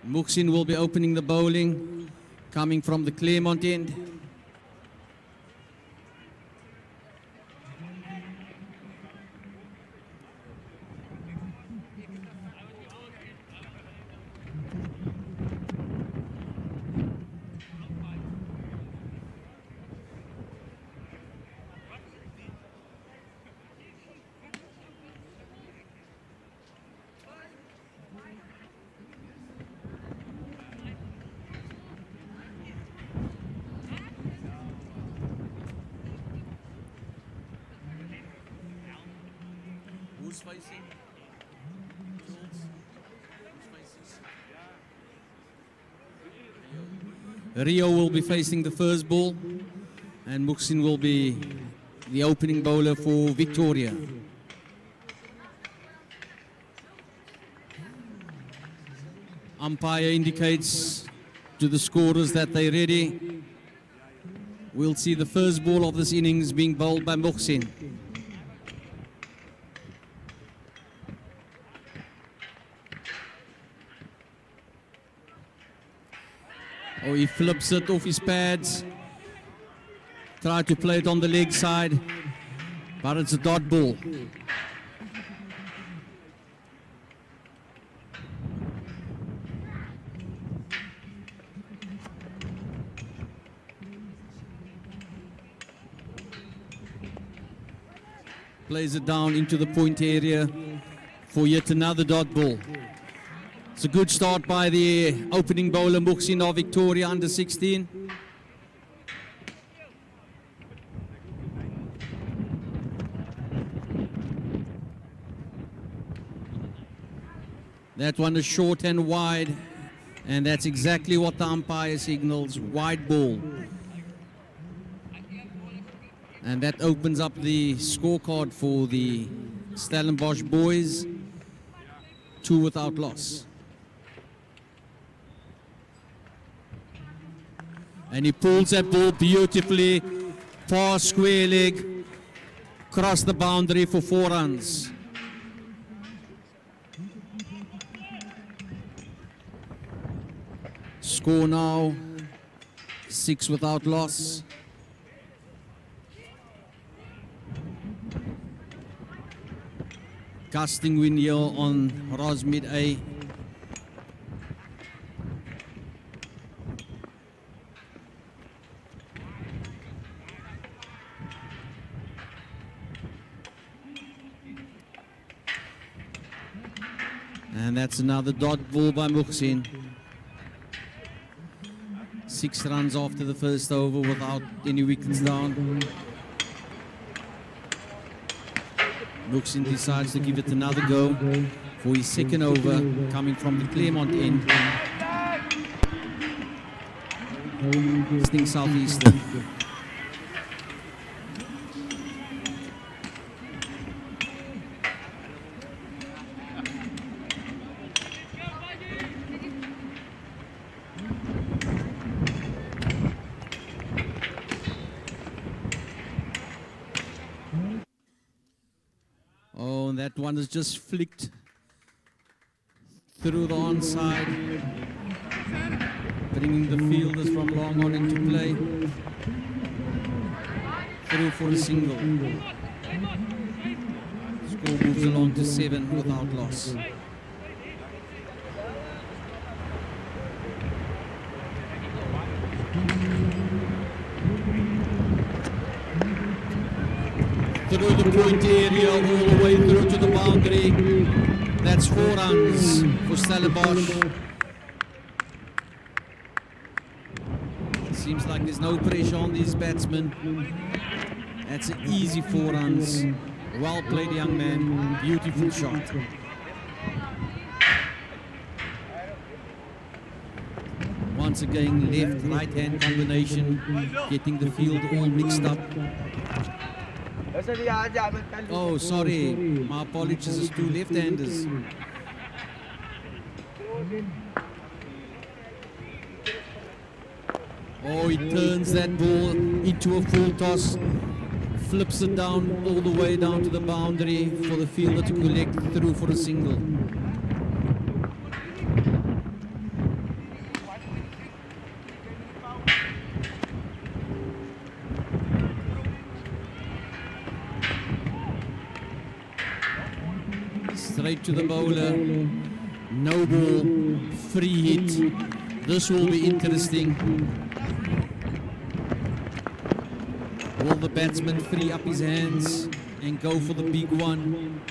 Speaker 2: Muxin will be opening the bowling, coming from the Claremont end. Who's facing? Rio will be facing the first ball, and Muxin will be the opening bowler for Victoria. Umpire indicates to the scorers that they're ready. We'll see the first ball of this innings being bowled by Muxin. Oh, he flips it off his pads. Try to play it on the leg side, but it's a dot ball. Plays it down into the point area for yet another dot ball. It's a good start by the opening bowler Muxin of Victoria under 16. That one is short and wide, and that's exactly what the umpire signals, wide ball. And that opens up the scorecard for the Stellenbosch boys, 2 without loss. And he pulls that ball beautifully, far square leg, across the boundary for 4 runs. Score now, 6 without loss. Casting wind here on Rosmid A. And that's another dot ball by Muxin. 6 runs after the first over without any wickets down. Muxin decides to give it another go for his second over, coming from the Claremont end. Sting Southeastern. Oh, and that one is just flicked through the onside, bringing the fielders from long on into play. Through for a single. Score moves along to 7 without loss. Through the point area, all the way through to the boundary. That's 4 runs for Stellenbosch. Seems like there's no pressure on these batsmen. That's an easy 4 runs. Well played, young man. Beautiful shot. Once again, left-right hand combination, getting the field all mixed up. Oh, sorry. My apologies, it's 2 left-handers. Oh, he turns that ball into a full toss, flips it down all the way down to the boundary for the fielder to collect through for a single. straight to the bowler. No ball, free hit. This will be interesting. Will the batsman free up his hands and go for the big one?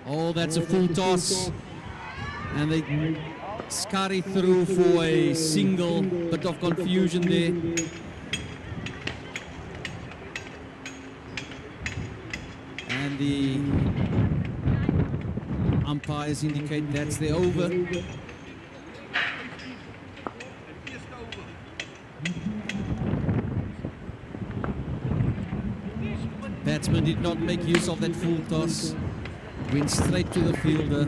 Speaker 2: Oh, that's a full toss. And they scurry through for a single. Bit of confusion there. And the umpires indicate that's the over. Batsman did not make use of that full toss. Went straight to the fielder.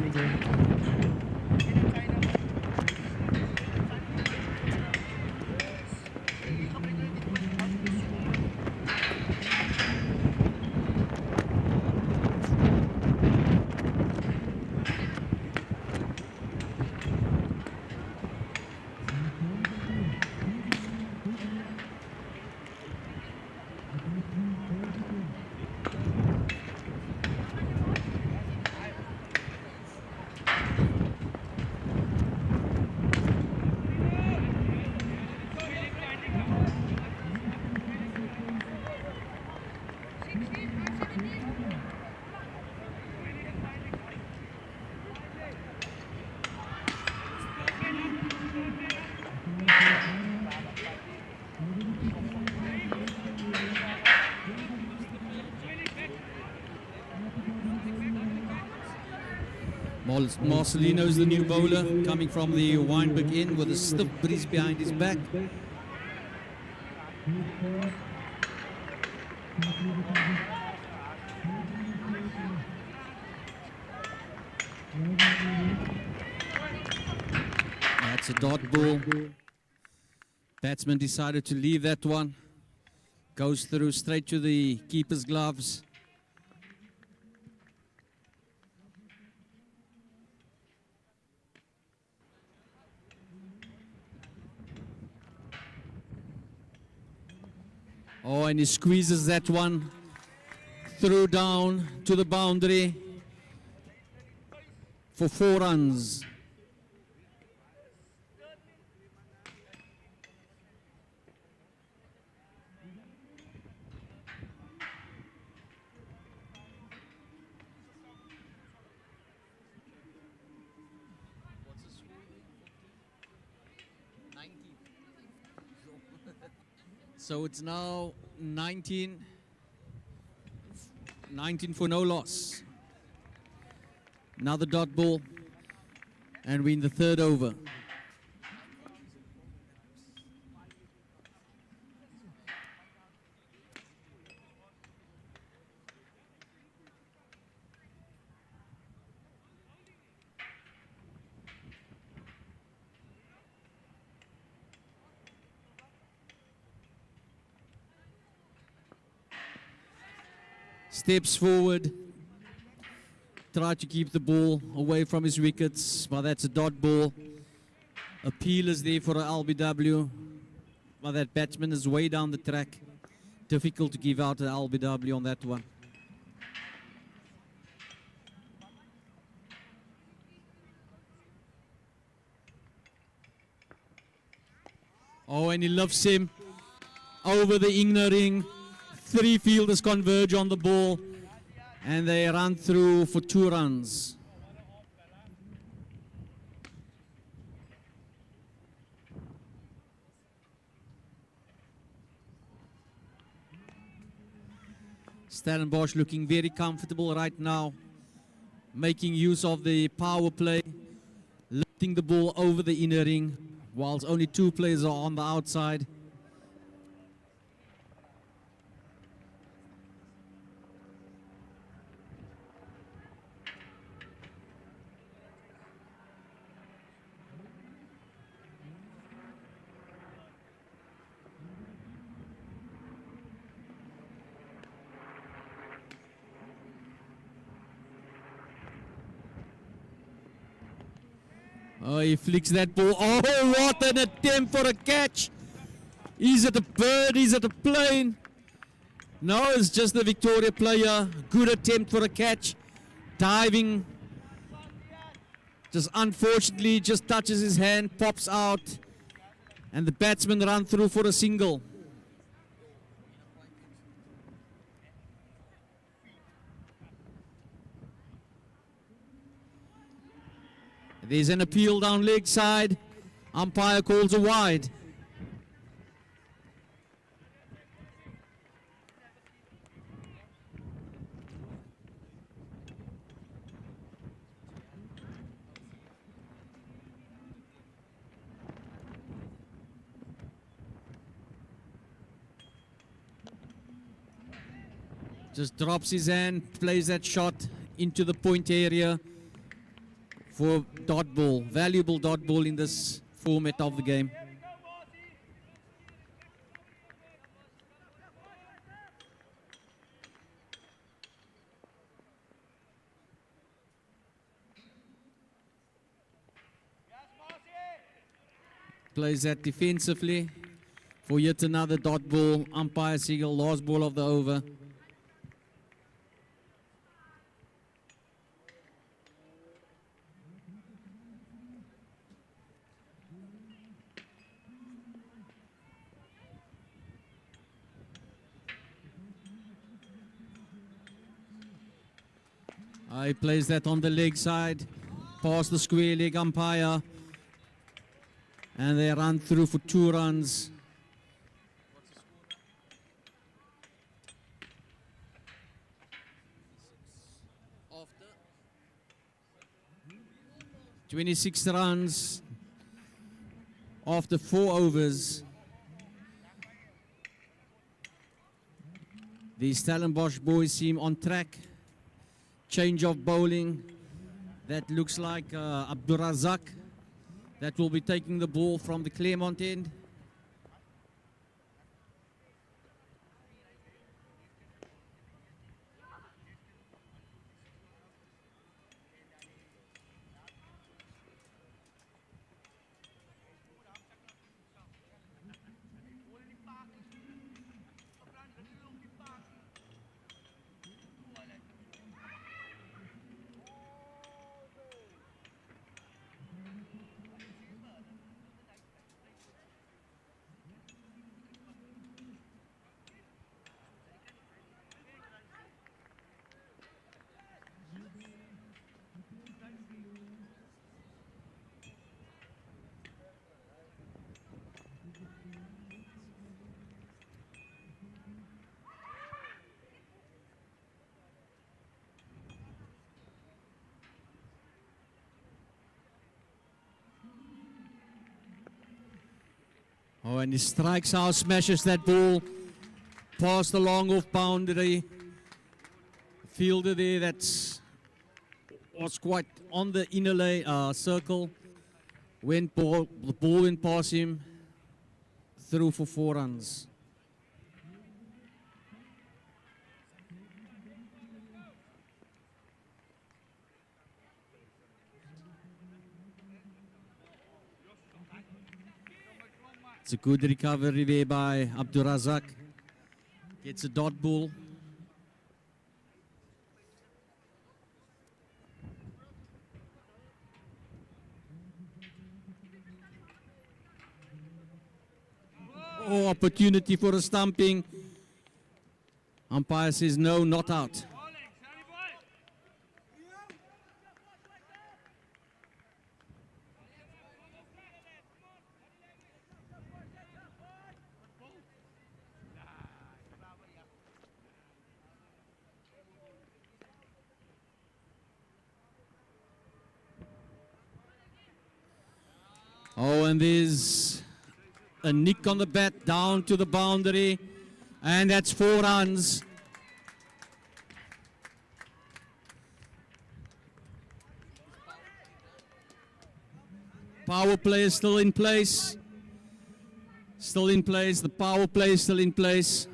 Speaker 2: Marcelino is the new bowler, coming from the Weinberg end with a stiff breeze behind his back. That's a dot ball. Batsman decided to leave that one. Goes through straight to the keeper's gloves. Oh, and he squeezes that one through down to the boundary for 4 runs. So it's now 19 for no loss. Another dot ball, and we're in the 3rd over. Steps forward, try to keep the ball away from his wickets, but that's a dot ball. Appeal is there for an LBW, but that batsman is way down the track. Difficult to give out an LBW on that one. Oh, and he lifts him over the inner ring. 3 fielders converge on the ball, and they run through for 2 runs. Stellenbosch looking very comfortable right now, making use of the power play, lifting the ball over the inner ring, whilst only 2 players are on the outside. Oh, he flicks that ball. Oh, what an attempt for a catch. Is it a bird? Is it a plane? No, it's just the Victoria player. Good attempt for a catch. Diving. Just unfortunately just touches his hand, pops out. And the batsman run through for a single. There's an appeal down leg side. Umpire calls a wide. Just drops his hand, plays that shot into the point area for dot ball. Valuable dot ball in this format of the game. Plays that defensively for yet another dot ball. Umpire Siegel, last ball of the over. He plays that on the leg side, past the square leg umpire, and they run through for 2 runs.
Speaker 3: After
Speaker 2: 26 runs after 4 overs. The Stellenbosch boys seem on track. Change of bowling. That looks like Abdurazak. That will be taking the ball from the Claremont end. Oh, and he strikes out, smashes that ball past the long off boundary. Fielder there that was quite on the inner circle. The ball went past him, through for 4 runs. It's a good recovery there by Abdurazak. Gets a dot ball. Oh, opportunity for a stumping. Umpire says no, not out. Oh, and there's a nick on the bat down to the boundary, and that's 4 runs. Power play is still in place. Still in place. The power play is still in place.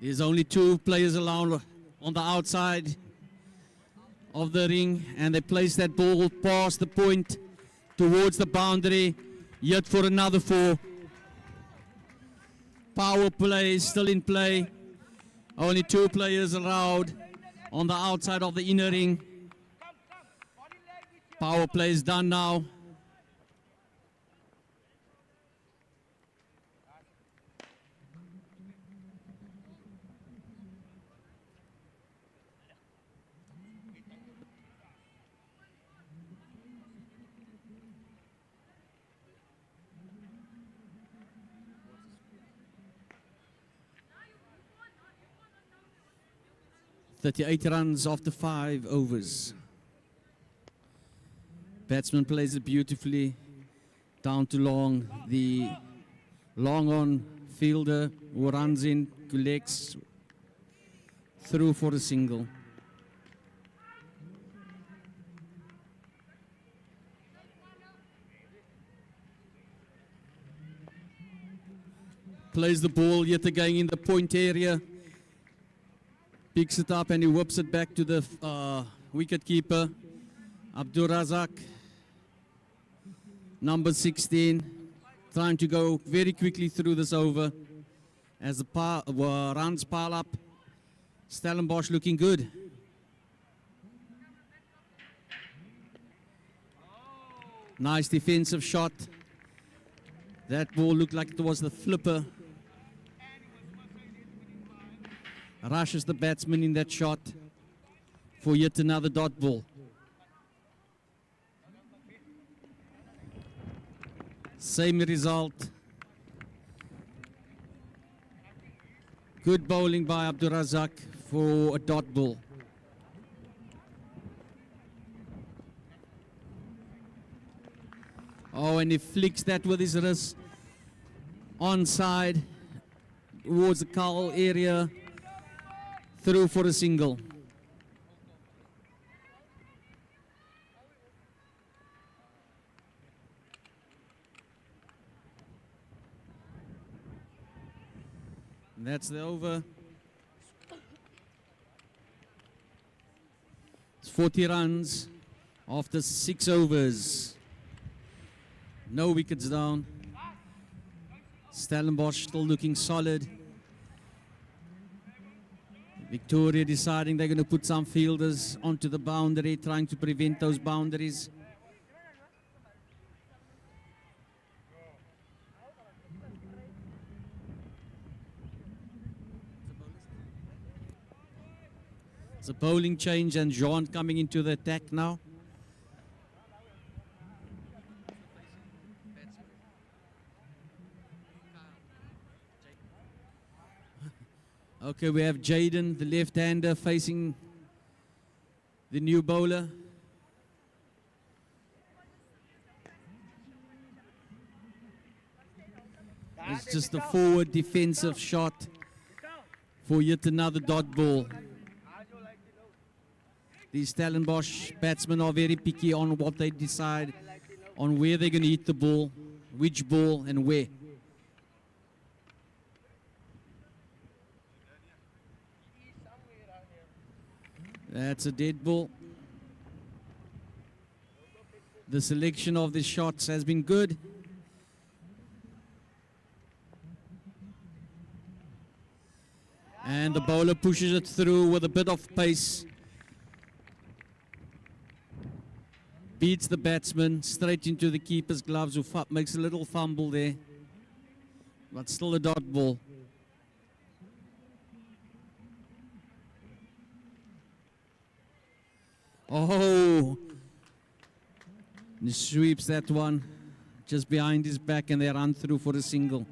Speaker 2: There's only 2 players allowed on the outside of the ring, and they place that ball past the point towards the boundary, yet for another 4. Power play is still in play. Only 2 players allowed on the outside of the inner ring. Power play is done now. "38 runs after 5 overs. Batsman plays it beautifully down to long. The long on fielder who runs in, collects through for a single. Plays the ball yet again in the point area. Picks it up and he whips it back to the wicket keeper, Abdul Razak, number 16, trying to go very quickly through this over as the runs pile up. Stellenbosch looking good. Nice defensive shot. That ball looked like it was the flipper. Rushes the batsman in that shot for yet another dot ball. Same result. Good bowling by Abdur Razak for a dot ball. Oh, and he flicks that with his wrist onside towards the cowl area. Through for a single. And that's the over. It's 40 runs after 6 overs. No wickets down. Stellenbosch still looking solid. Victoria deciding they're going to put some fielders onto the boundary, trying to prevent those boundaries. It's a bowling change and Jean coming into the attack now. Okay, we have Jaden, the left-hander, facing the new bowler. It's just a forward defensive shot for yet another dot ball. These Stellenbosch batsmen are very picky on what they decide, on where they're going to hit the ball, which ball and where. That's a dead ball. The selection of the shots has been good. And the bowler pushes it through with a bit of pace. Beats the batsman straight into the keeper's gloves, who makes a little fumble there. But still a dot ball. Oh, he sweeps that one just behind his back and they run through for a single.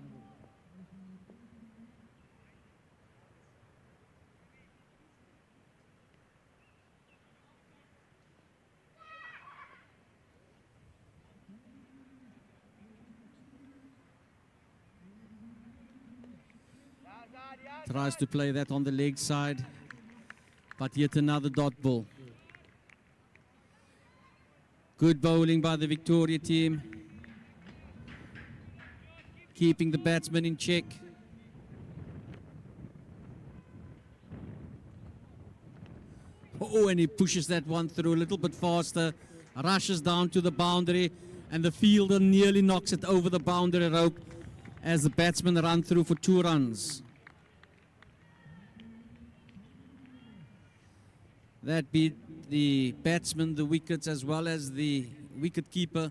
Speaker 2: Tries to play that on the leg side, but yet another dot ball. Good bowling by the Victoria team, keeping the batsman in check. Oh, and he pushes that one through a little bit faster, rushes down to the boundary, and the fielder nearly knocks it over the boundary rope as the batsmen run through for 2 runs. That beat the batsman, the wickets, as well as the wicket keeper.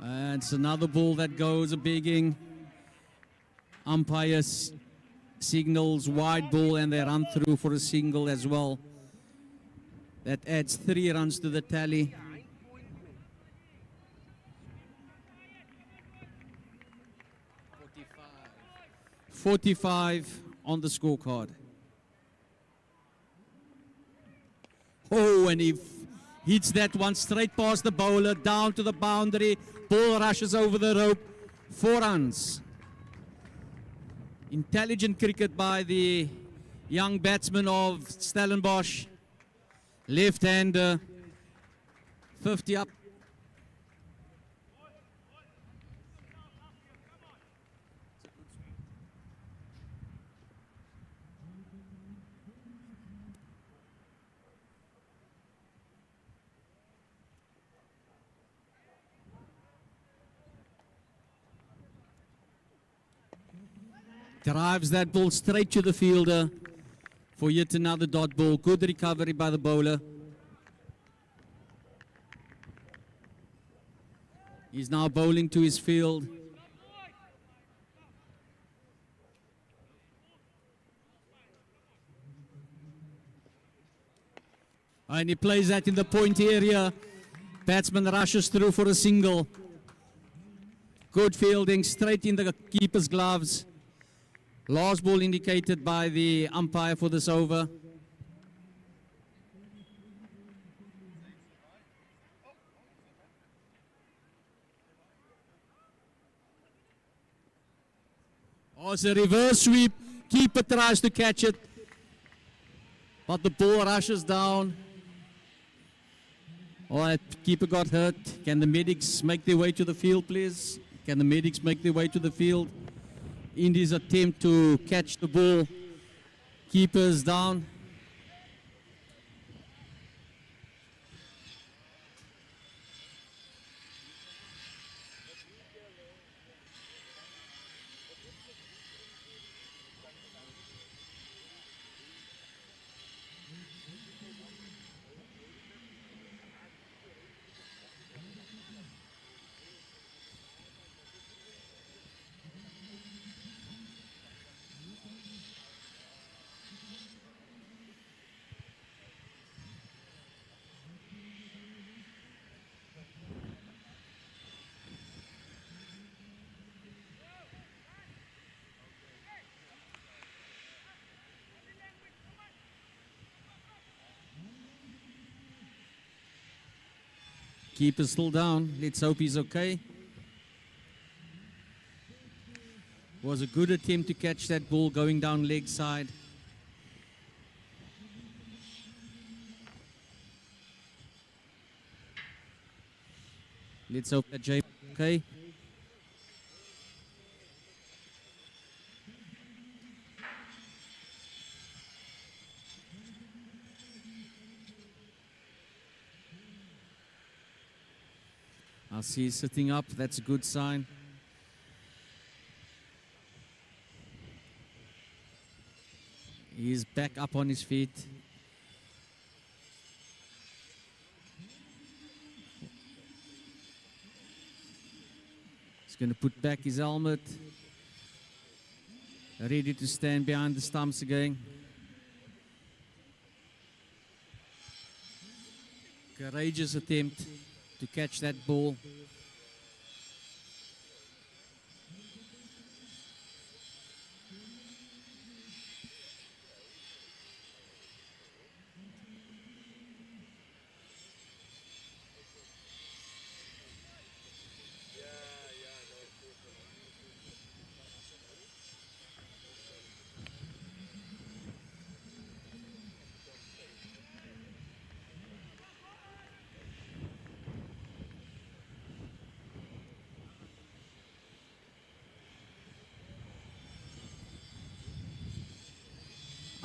Speaker 2: And it's another ball that goes a bigging. Umpires signals wide ball and they run through for a single as well. That adds 3 runs to the tally. 45 on the scorecard. Oh, and he hits that one straight past the bowler, down to the boundary. Ball rushes over the rope. 4 runs. Intelligent cricket by the young batsman of Stellenbosch. Left-hander. 50 up. Drives that ball straight to the fielder for yet another dot ball. Good recovery by the bowler. He's now bowling to his field. And he plays that in the point area. Batsman rushes through for a single. Good fielding, straight in the keeper's gloves. Last ball indicated by the umpire for this over. Oh, it's a reverse sweep. Keeper tries to catch it, but the ball rushes down. Oh, that keeper got hurt. Can the medics make their way to the field, please? Can the medics make their way to the field? India's attempt to catch the ball. Keeper's down. Keeper's still down. Let's hope he's okay. Was a good attempt to catch that ball going down leg side. Let's hope that Jay okay. I see he's sitting up. That's a good sign. He's back up on his feet. He's going to put back his helmet. Ready to stand behind the stumps again. Courageous attempt to catch that ball.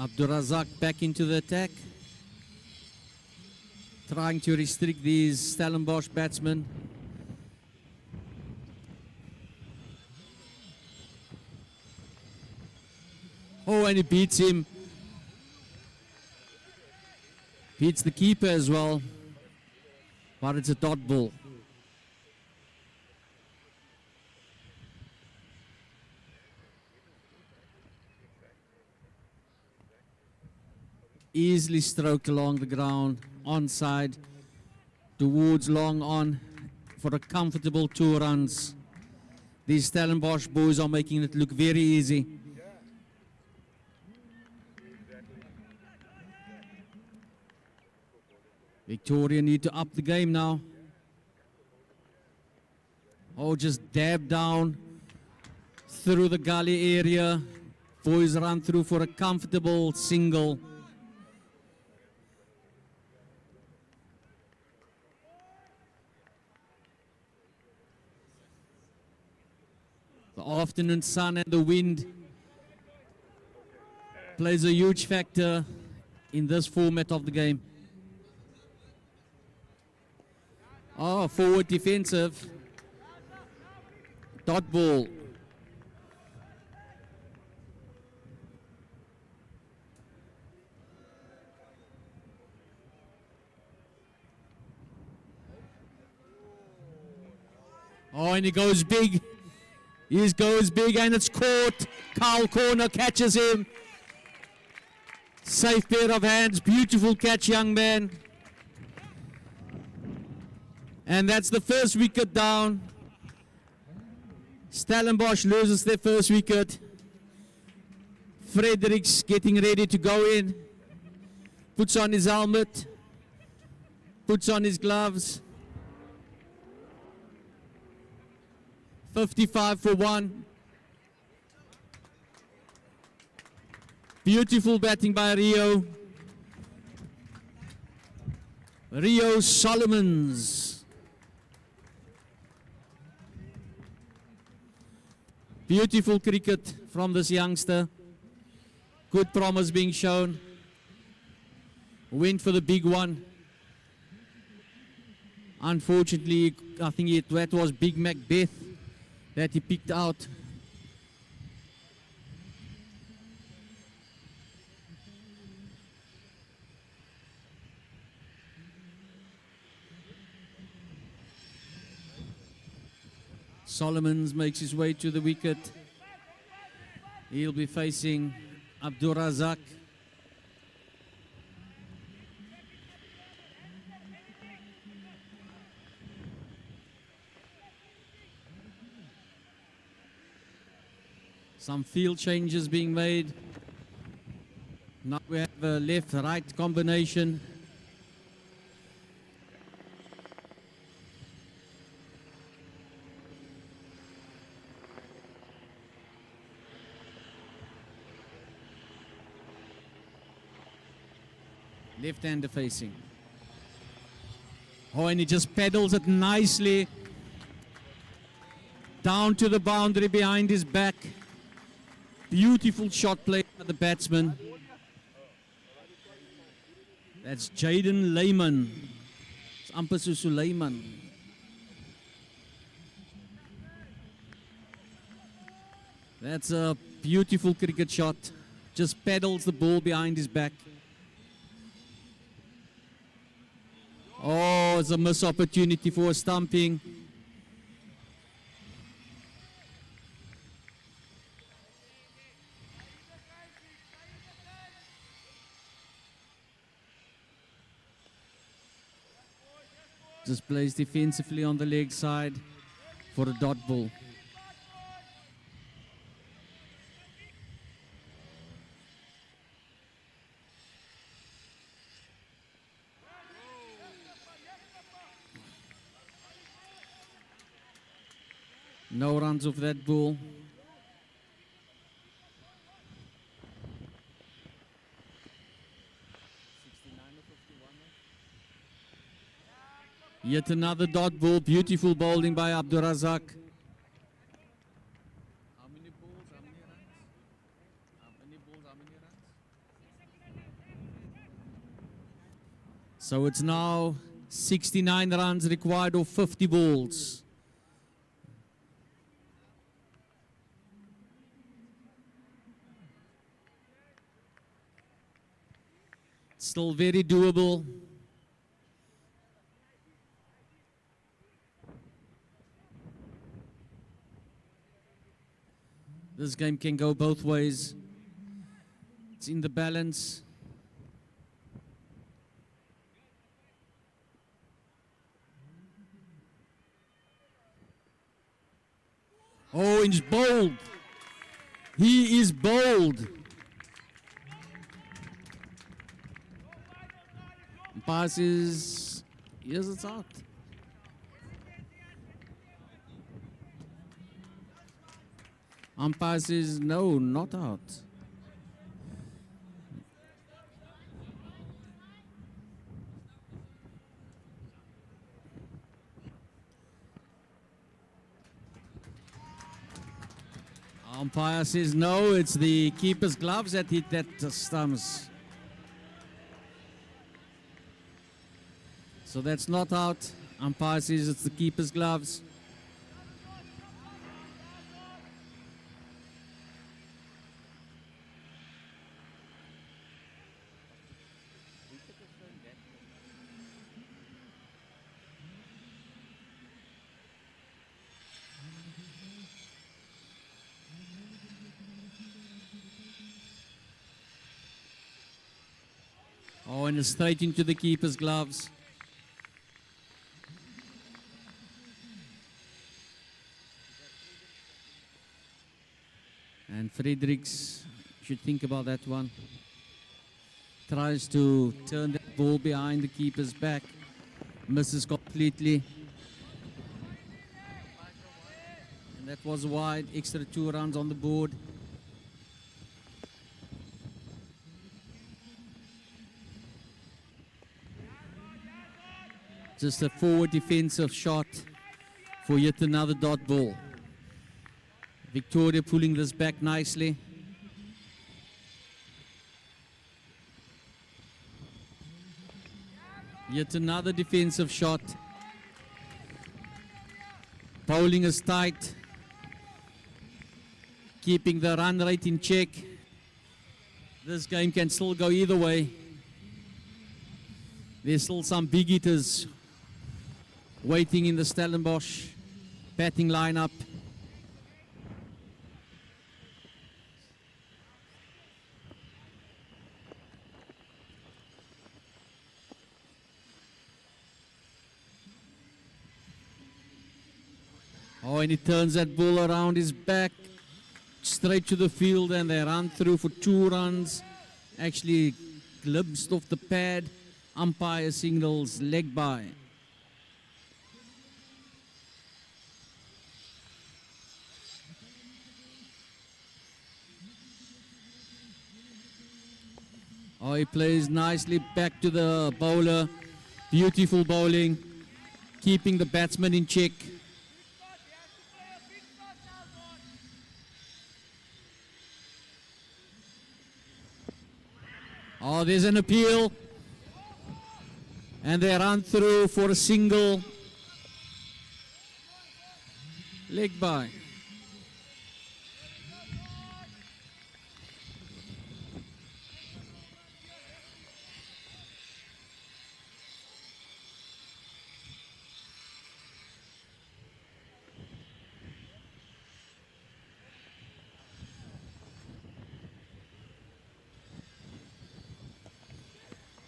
Speaker 2: Abdurazak back into the attack. Trying to restrict these Stellenbosch batsmen. Oh, and he beats him. Beats the keeper as well. But it's a dot ball. Easily stroked along the ground, onside, towards long on for a comfortable 2 runs. These Stellenbosch boys are making it look very easy. Victoria need to up the game now. Oh, just dab down through the gully area. Boys run through for a comfortable single. The afternoon sun and the wind plays a huge factor in this format of the game. Oh, forward defensive. Dot ball. Oh, and he goes big. He goes big and it's caught. Carl Corner catches him. Safe pair of hands. Beautiful catch, young man. And that's the first wicket down. Stellenbosch loses their first wicket. Fredericks getting ready to go in. Puts on his helmet. Puts on his gloves. 55 for 1. Beautiful batting by Rio. Rio Solomons. Beautiful cricket from this youngster. Good promise being shown. Went for the big one. Unfortunately, I think that was Big Macbeth that he picked out. Solomons makes his way to the wicket. He'll be facing Abdurazak. Some field changes being made. Now we have a left-right combination. Left-hander facing. Oh, and he just pedals it nicely down to the boundary behind his back. Beautiful shot played by the batsman. That's Jaden Lehman. It's amper so Suleiman. That's a beautiful cricket shot. Just pedals the ball behind his back. Oh, it's a missed opportunity for a stumping. Just plays defensively on the leg side for a dot ball. No runs off that ball. Yet another dot ball. Beautiful bowling by Abdurazak.
Speaker 3: How many balls, how many runs? How many balls, how many runs?
Speaker 2: So it's now 69 runs required of 50 balls. Still very doable. This game can go both ways. It's in the balance. Oh, he's bold. He is bold. Passes. Yes, it's out. Umpire says no, not out. Umpire says no, it's the keeper's gloves that hit that stumps. So that's not out. Umpire says it's the keeper's gloves. Oh, and it's straight into the keeper's gloves. And Fredericks should think about that one. Tries to turn the ball behind the keeper's back. Misses completely. And that was wide. Extra 2 runs on the board. Just a forward defensive shot for yet another dot ball. Victoria pulling this back nicely. Yet another defensive shot. Bowling is tight. Keeping the run rate in check. This game can still go either way. There's still some big hitters waiting in the Stellenbosch batting lineup. Oh, and he turns that ball around his back, straight to the field, and they run through for 2 runs. Actually glimpsed off the pad. Umpire signals leg by. Oh, he plays nicely back to the bowler. Beautiful bowling, keeping the batsman in check. Oh, there's an appeal. And they run through for a single. Leg by.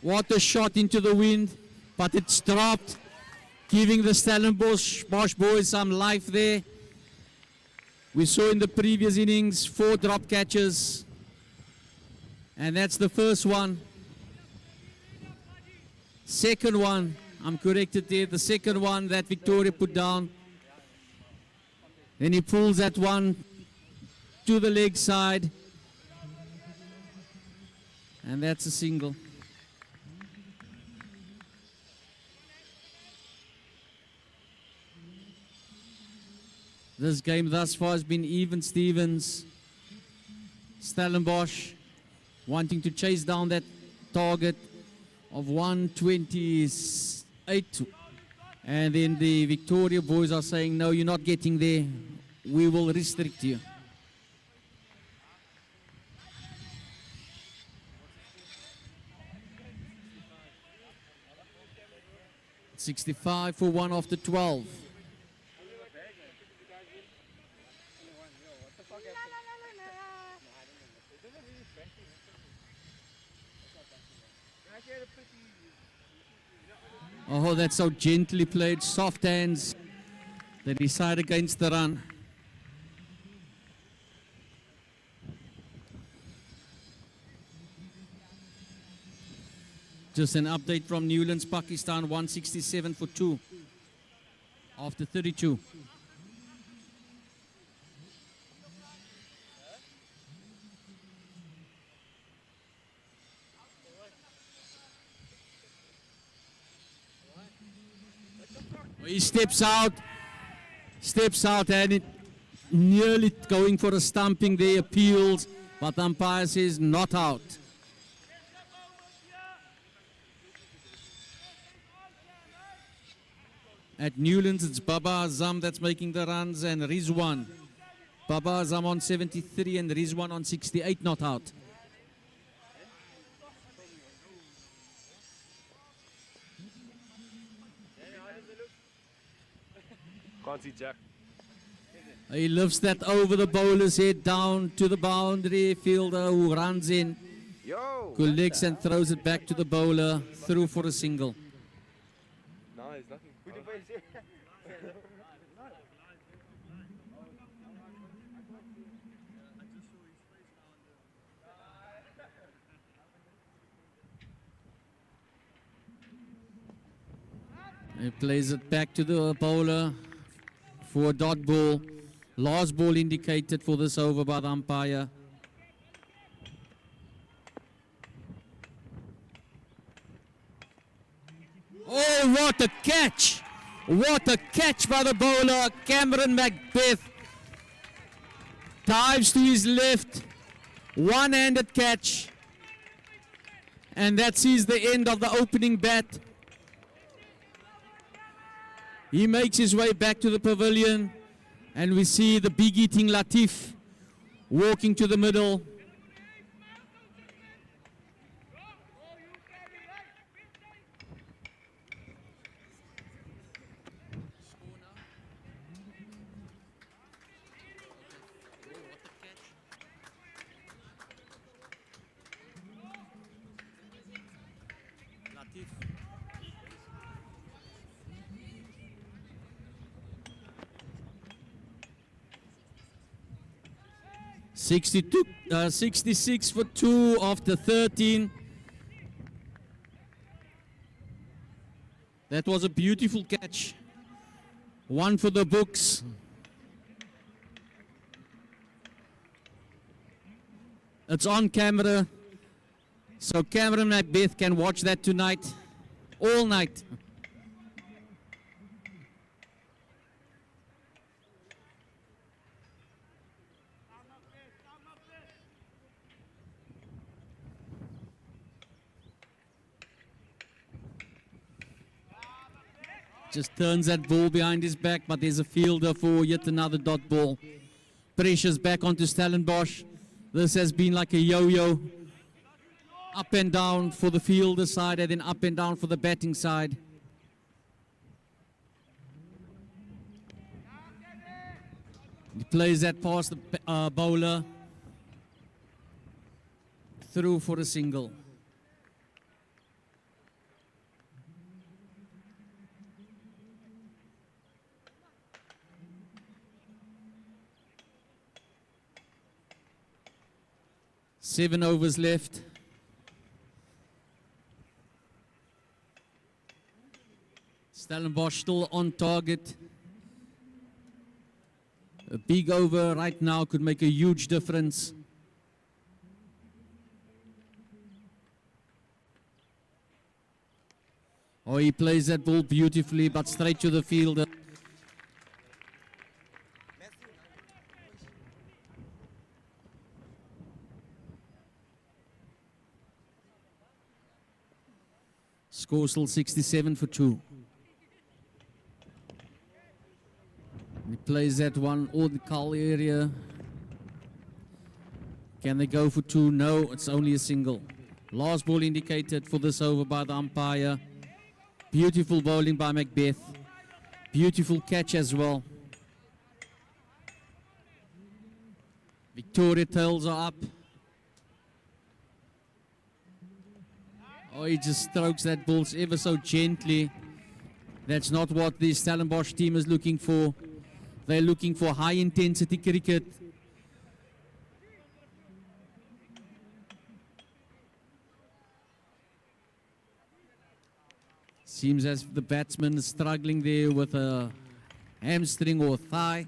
Speaker 2: What a shot into the wind, but it's dropped, giving the Stellenbosch boys some life there. We saw in the previous innings 4 drop catches, and that's the first one. Second one, I'm corrected there, the second one that Victoria put down. Then he pulls that one to the leg side, and that's a single. This game thus far has been even Stevens. Stellenbosch wanting to chase down that target of 128. And then the Victoria boys are saying, no, you're not getting there. We will restrict you. $65 for 1 after 12. Oh, that's so gently played, soft hands. They decide against the run. Just an update from Newlands, Pakistan, 167 for 2 after 32. He steps out, and it nearly going for a stumping there, appeals, but the umpire says not out. At Newlands, it's Baba Azam that's making the runs, and Rizwan. Baba Azam on 73 and Rizwan on 68, not out.
Speaker 3: Can't see Jack.
Speaker 2: He lifts that over the bowler's head down to the boundary. Fielder who runs in, collects and throws it back to the bowler, through for a single.
Speaker 3: No, there's nothing.
Speaker 2: He plays it back to the bowler for a dot ball. Last ball indicated for this over by the umpire. Oh, what a catch! What a catch by the bowler. Cameron Macbeth dives to his left. One-handed catch. And that sees the end of the opening bat. He makes his way back to the pavilion, and we see the big eating Latif walking to the middle. Latif. 66 for 2 after 13. That was a beautiful catch. One for the books. It's on camera, so Cameron Macbeth can watch that tonight, all night. Just turns that ball behind his back, but there's a fielder for yet another dot ball. Pressure's back onto Stellenbosch. This has been like a yo-yo. Up and down for the fielder side, and then up and down for the batting side. He plays that past the bowler. Through for a single. Seven overs left. Stellenbosch still on target. A big over right now could make a huge difference. Oh, he plays that ball beautifully, but straight to the fielder. Score still 67 for 2. He plays that one all the call area. Can they go for 2? No, it's only a single. Last ball indicated for this over by the umpire. Beautiful bowling by Macbeth. Beautiful catch as well. Victoria tails are up. Oh, he just strokes that ball ever so gently. That's not what the Stellenbosch team is looking for. They're looking for high intensity cricket. Seems as if the batsman is struggling there with a hamstring or thigh.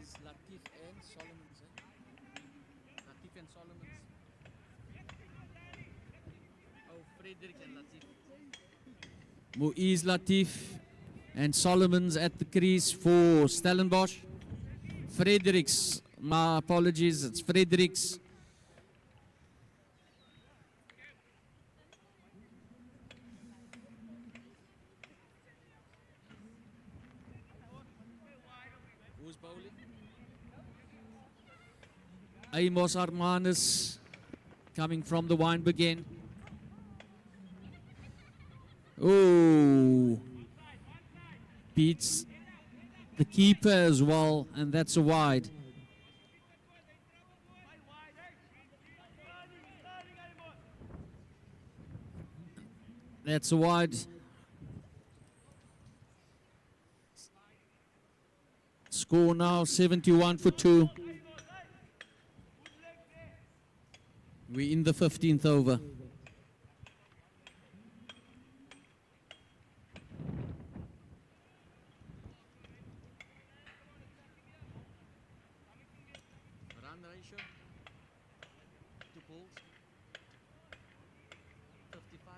Speaker 3: These Latif and Solomons. Latif and Solomons. Oh, Frederick and Latif.
Speaker 2: Muiz Latif and Solomons at the crease for Stellenbosch. Fredericks, my apologies, it's Fredericks.
Speaker 3: Who's bowling?
Speaker 2: Amos Armanus coming from the Weinberg again. Oh, beats the keeper as well, and that's a wide. That's a wide. Score now 71 for 2. We're in the 15th over.
Speaker 3: Run ratio. 2 balls. 55.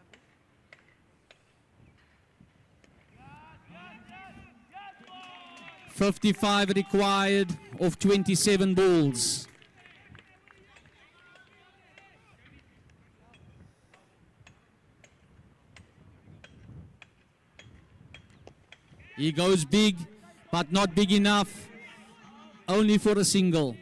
Speaker 2: 55 required of 27 balls. He goes big, but not big enough. Only for a single.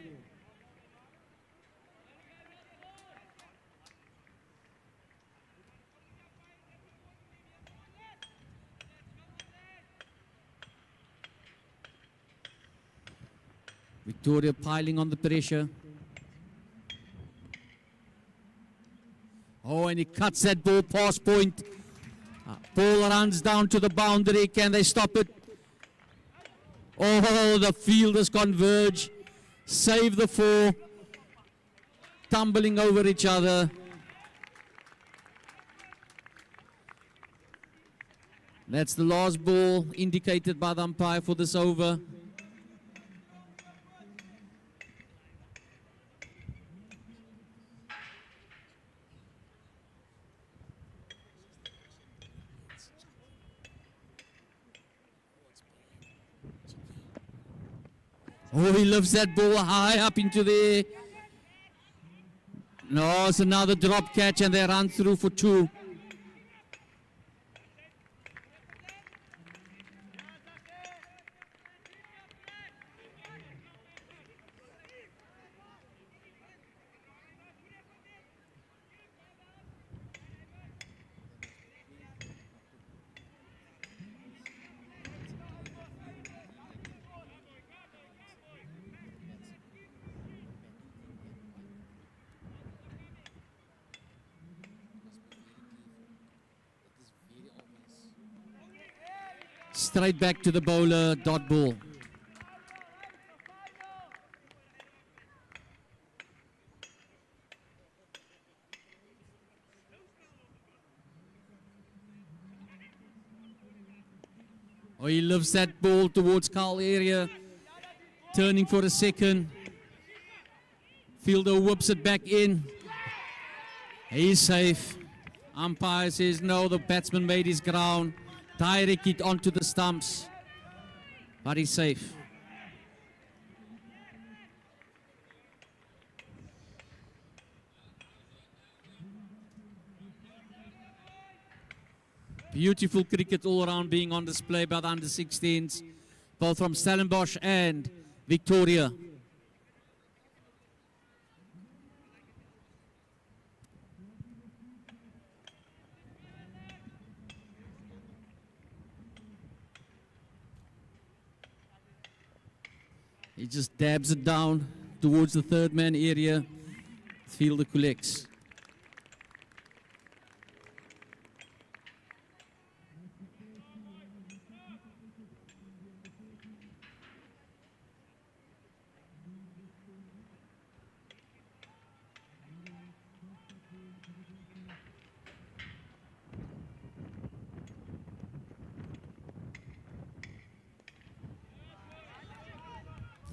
Speaker 2: Victoria piling on the pressure. Oh, and he cuts that ball past point. Ball runs down to the boundary. Can they stop it? Oh, the fielders converge. Save the 4. Tumbling over each other. That's the last ball indicated by the umpire for this over. Oh, he lifts that ball high up into the air. No, it's another drop catch and they run through for 2. Straight back to the bowler, dot ball. Oh, he lifts that ball towards Carl area, turning for a second. Fielder whips it back in. He's safe. Umpire says no, the batsman made his ground. Direct it onto the stumps. but he's safe. Beautiful cricket all around being on display by the under-16s, both from Stellenbosch and Victoria. He just dabs it down towards the third man area. Fielder collects.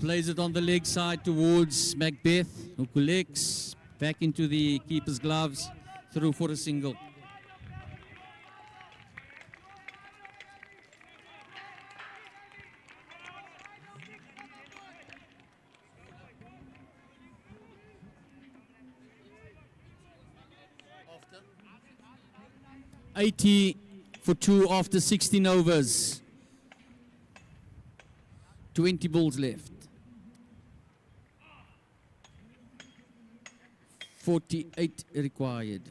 Speaker 2: Plays it on the leg side towards Macbeth, who collects back into the keeper's gloves, through for a single.
Speaker 3: After.
Speaker 2: 80 for 2 after 16 overs. 20 balls left. 48 required.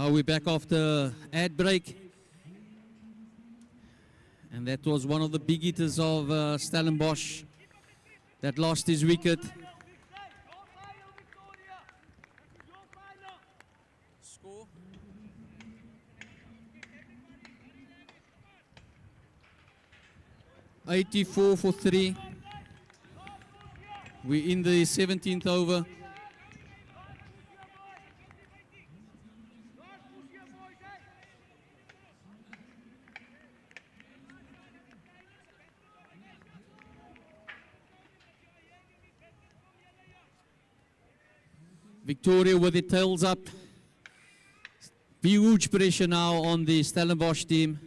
Speaker 2: We're back after ad break. And that was one of the big hitters of Stellenbosch that lost his wicket.
Speaker 3: Score.
Speaker 2: 84 for 3. We're in the 17th over. Victoria with their tails up. Huge pressure now on the Stellenbosch team.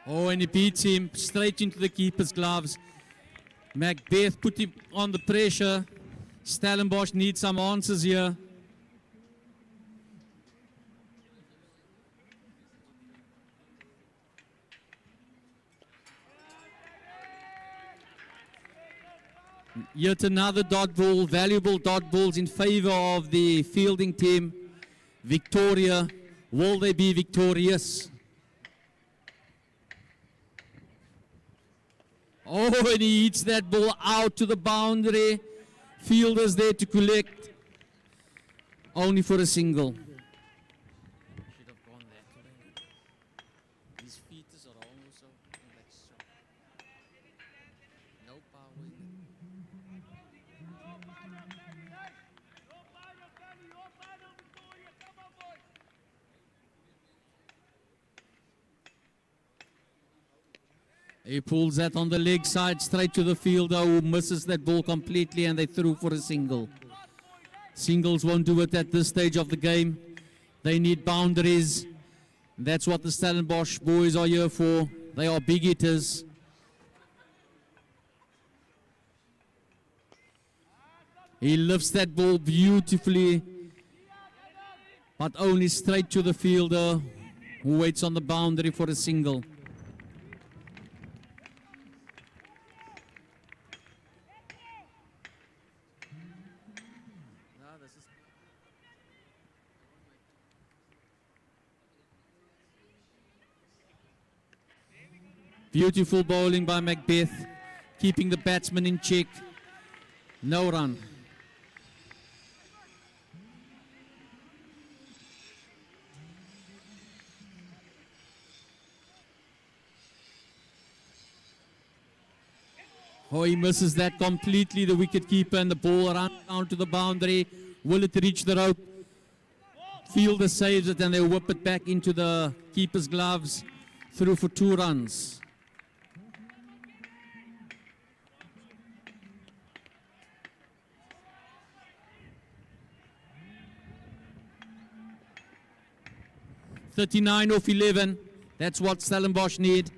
Speaker 2: Oh, and he beats him straight into the keeper's gloves. Macbeth put him on the pressure. Stellenbosch needs some answers here. Yet another dot ball, valuable dot balls in favor of the fielding team. Victoria, will they be victorious? Oh, and he hits that ball out to the boundary. Fielders there to collect, only for a single.
Speaker 3: Should have gone that way. His feet is wrong also. That's so. No power in it.
Speaker 2: He pulls that on the leg side straight to the fielder who misses that ball completely, and they threw for a single. Singles won't do it at this stage of the game. They need boundaries. That's what the Stellenbosch boys are here for. They are big hitters. He lifts that ball beautifully, but only straight to the fielder who waits on the boundary for a single. Beautiful bowling by Macbeth, keeping the batsman in check. No run. Oh, he misses that completely, the wicket keeper, and the ball runs down to the boundary. Will it reach the rope? Fielder saves it, and they whip it back into the keeper's gloves. Through for 2 runs. .39 off 11. That's what Stellenbosch need.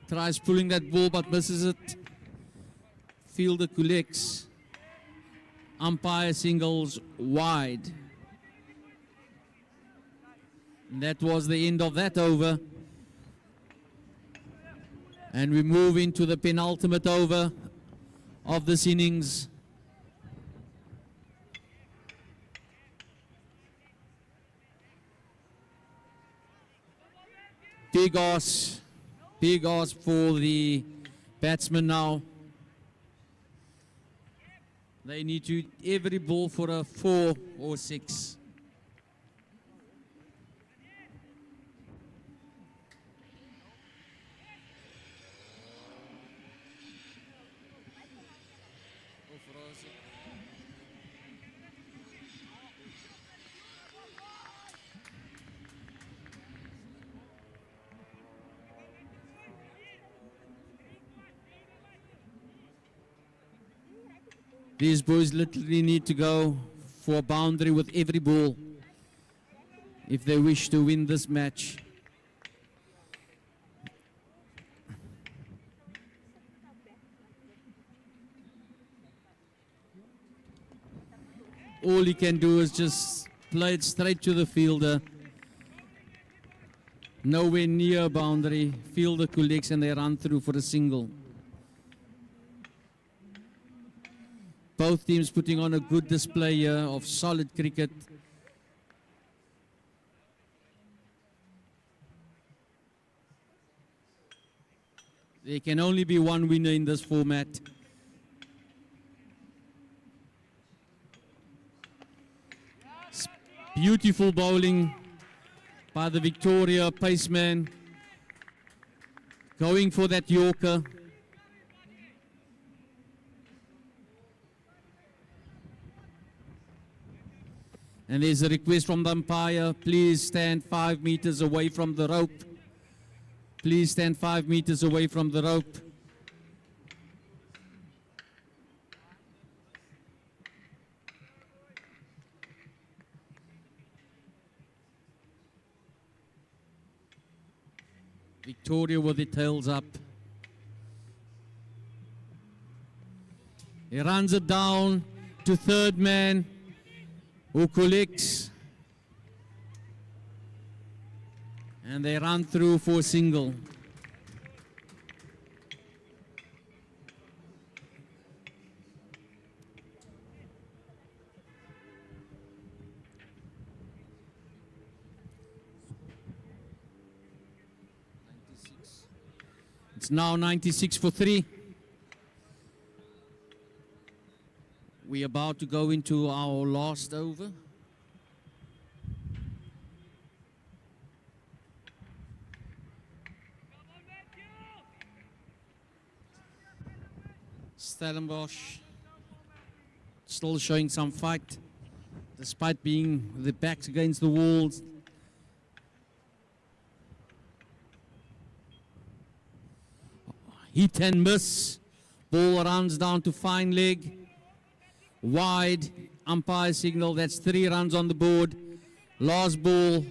Speaker 2: Tries pulling that ball but misses it. Fielder collects. Umpire singles wide. And that was the end of that over. And we move into the penultimate over of this innings. Big ask for the batsman now. They need to hit every ball for a 4 or 6. These boys literally need to go for a boundary with every ball if they wish to win this match. All he can do is just play it straight to the fielder. Nowhere near a boundary. Fielder collects and they run through for a single. Both teams putting on a good display here of solid cricket. There can only be one winner in this format. Beautiful bowling by the Victoria paceman. Going for that Yorker. And there's a request from the umpire, please stand 5 meters away from the rope. Please stand 5 meters away from the rope. Victoria with the tails up. He runs it down to third man, who collects, and they run through for a single. It's now 96 for 3. We're about to go into our last over. Stellenbosch still showing some fight, despite being with their backs against the walls. Hit and miss. Ball runs down to fine leg. Wide. Umpire signal. That's 3 runs on the board. Last ball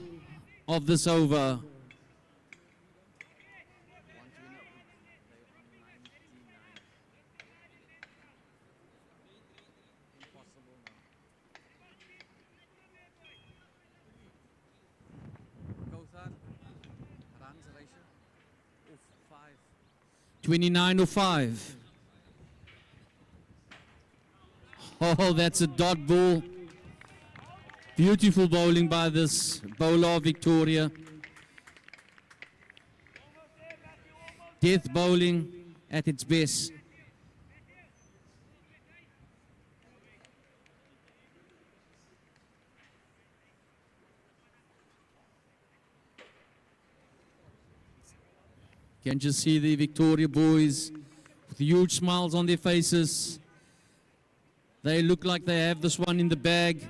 Speaker 2: of this over.
Speaker 3: Impossible now. Gauthar, runs ratio of 5.
Speaker 2: 29-05. Oh, that's a dot ball. Beautiful bowling by this bowler of Victoria. Death bowling at its best. You can just see the Victoria boys with huge smiles on their faces. They look like they have this one in the bag.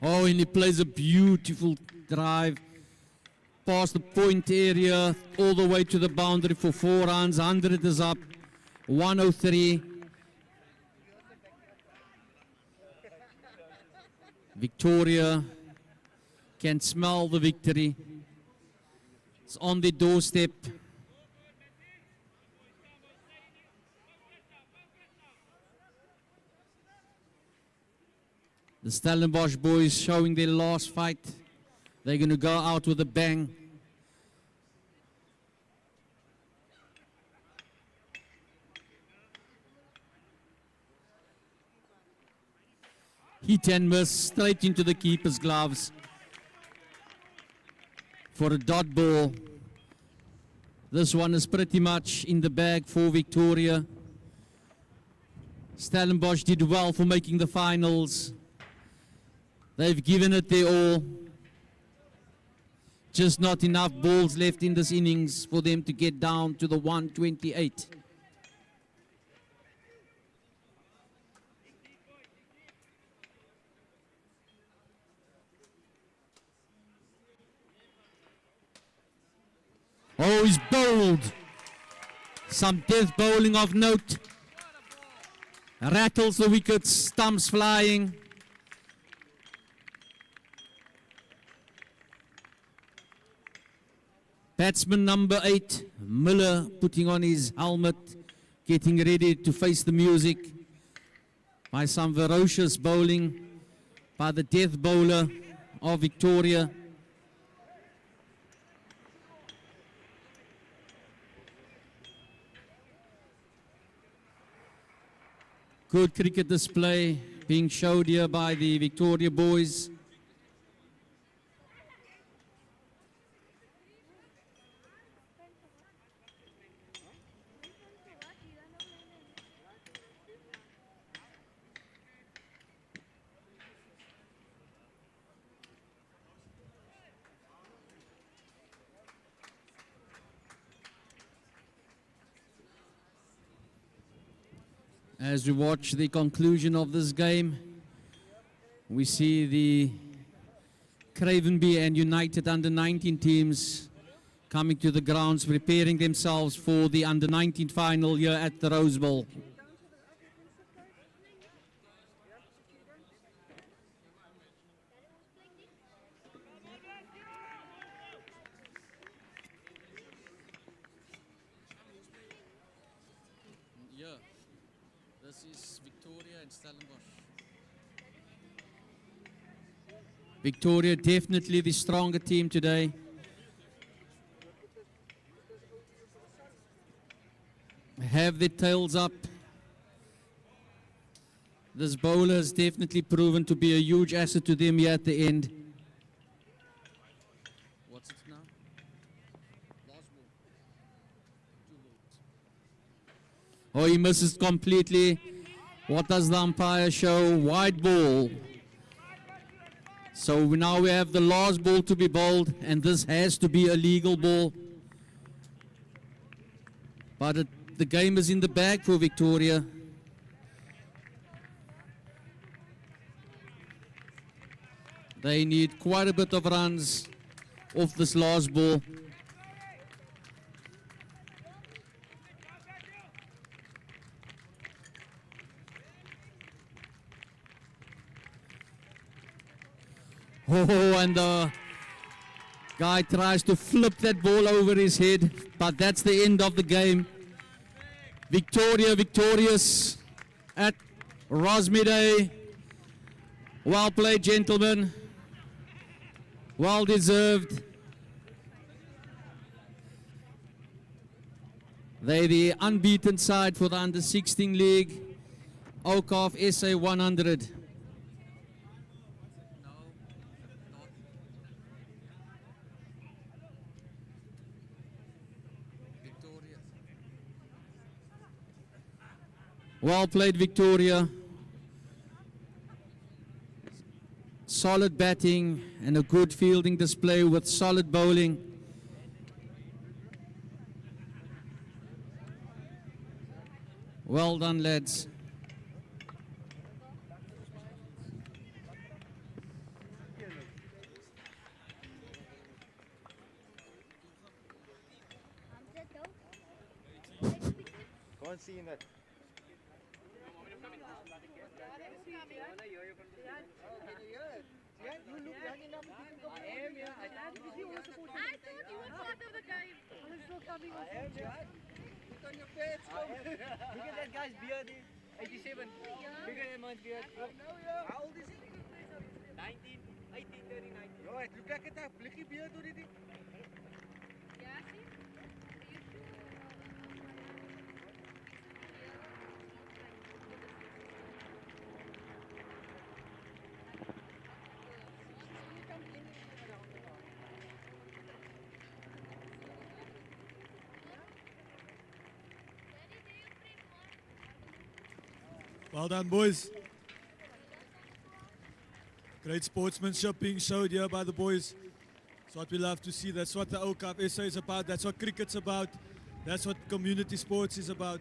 Speaker 2: Oh, and he plays a beautiful drive past the point area, all the way to the boundary for 4 runs. 100 is up, 103. Victoria can smell the victory. It's on the doorstep. The Stellenbosch boys showing their last fight. They're going to go out with a bang. Hit and miss straight into the keeper's gloves for a dot ball. This one is pretty much in the bag for Victoria. Stellenbosch did well for making the finals. They've given it their all. Just not enough balls left in this innings for them to get down to the 128. Oh, he's bowled. Some death bowling of note. Rattles the wickets, stumps flying. Batsman number 8, Miller, putting on his helmet, getting ready to face the music. By some ferocious bowling by the death bowler of Victoria. Good cricket display being showed here by the Victoria boys. As we watch the conclusion of this game, we see the Cravenby and United under-19 teams coming to the grounds, preparing themselves for the under-19 final here at the Rose Bowl.
Speaker 3: Yeah, this is Victoria and Stellenbosch.
Speaker 2: Victoria definitely the stronger team today. Have their tails up. This bowler has definitely proven to be a huge asset to them here at the end.
Speaker 3: What's it now? Last ball. 2 balls.
Speaker 2: Oh, he misses completely. What does the umpire show? Wide ball. So now we have the last ball to be bowled, and this has to be a legal ball. But the game is in the bag for Victoria. They need quite a bit of runs off this last ball. Oh, and the guy tries to flip that ball over his head, but that's the end of the game. Victoria victorious at Rosmede. Well played, gentlemen. Well deserved. They're the unbeaten side for the under-16 league. Awqaf SA 100.
Speaker 3: Victoria.
Speaker 2: Well played, Victoria. Solid batting and a good fielding display with solid bowling. Well done, lads.
Speaker 5: Can't see in that.
Speaker 6: I thought you were part of the game. I'm still coming. I am, yeah. Put on your pants.
Speaker 5: Look at that guy's beard. 87. Bigger than my beard. How old is he? 19. 18, 39. Right, look at that blikkie beard already.
Speaker 6: Yeah, see?
Speaker 4: Well done, boys. Great sportsmanship being showed here by the boys. That's what we love to see. That's what the Awqaf SA is about. That's what cricket's about. That's what community sports is about.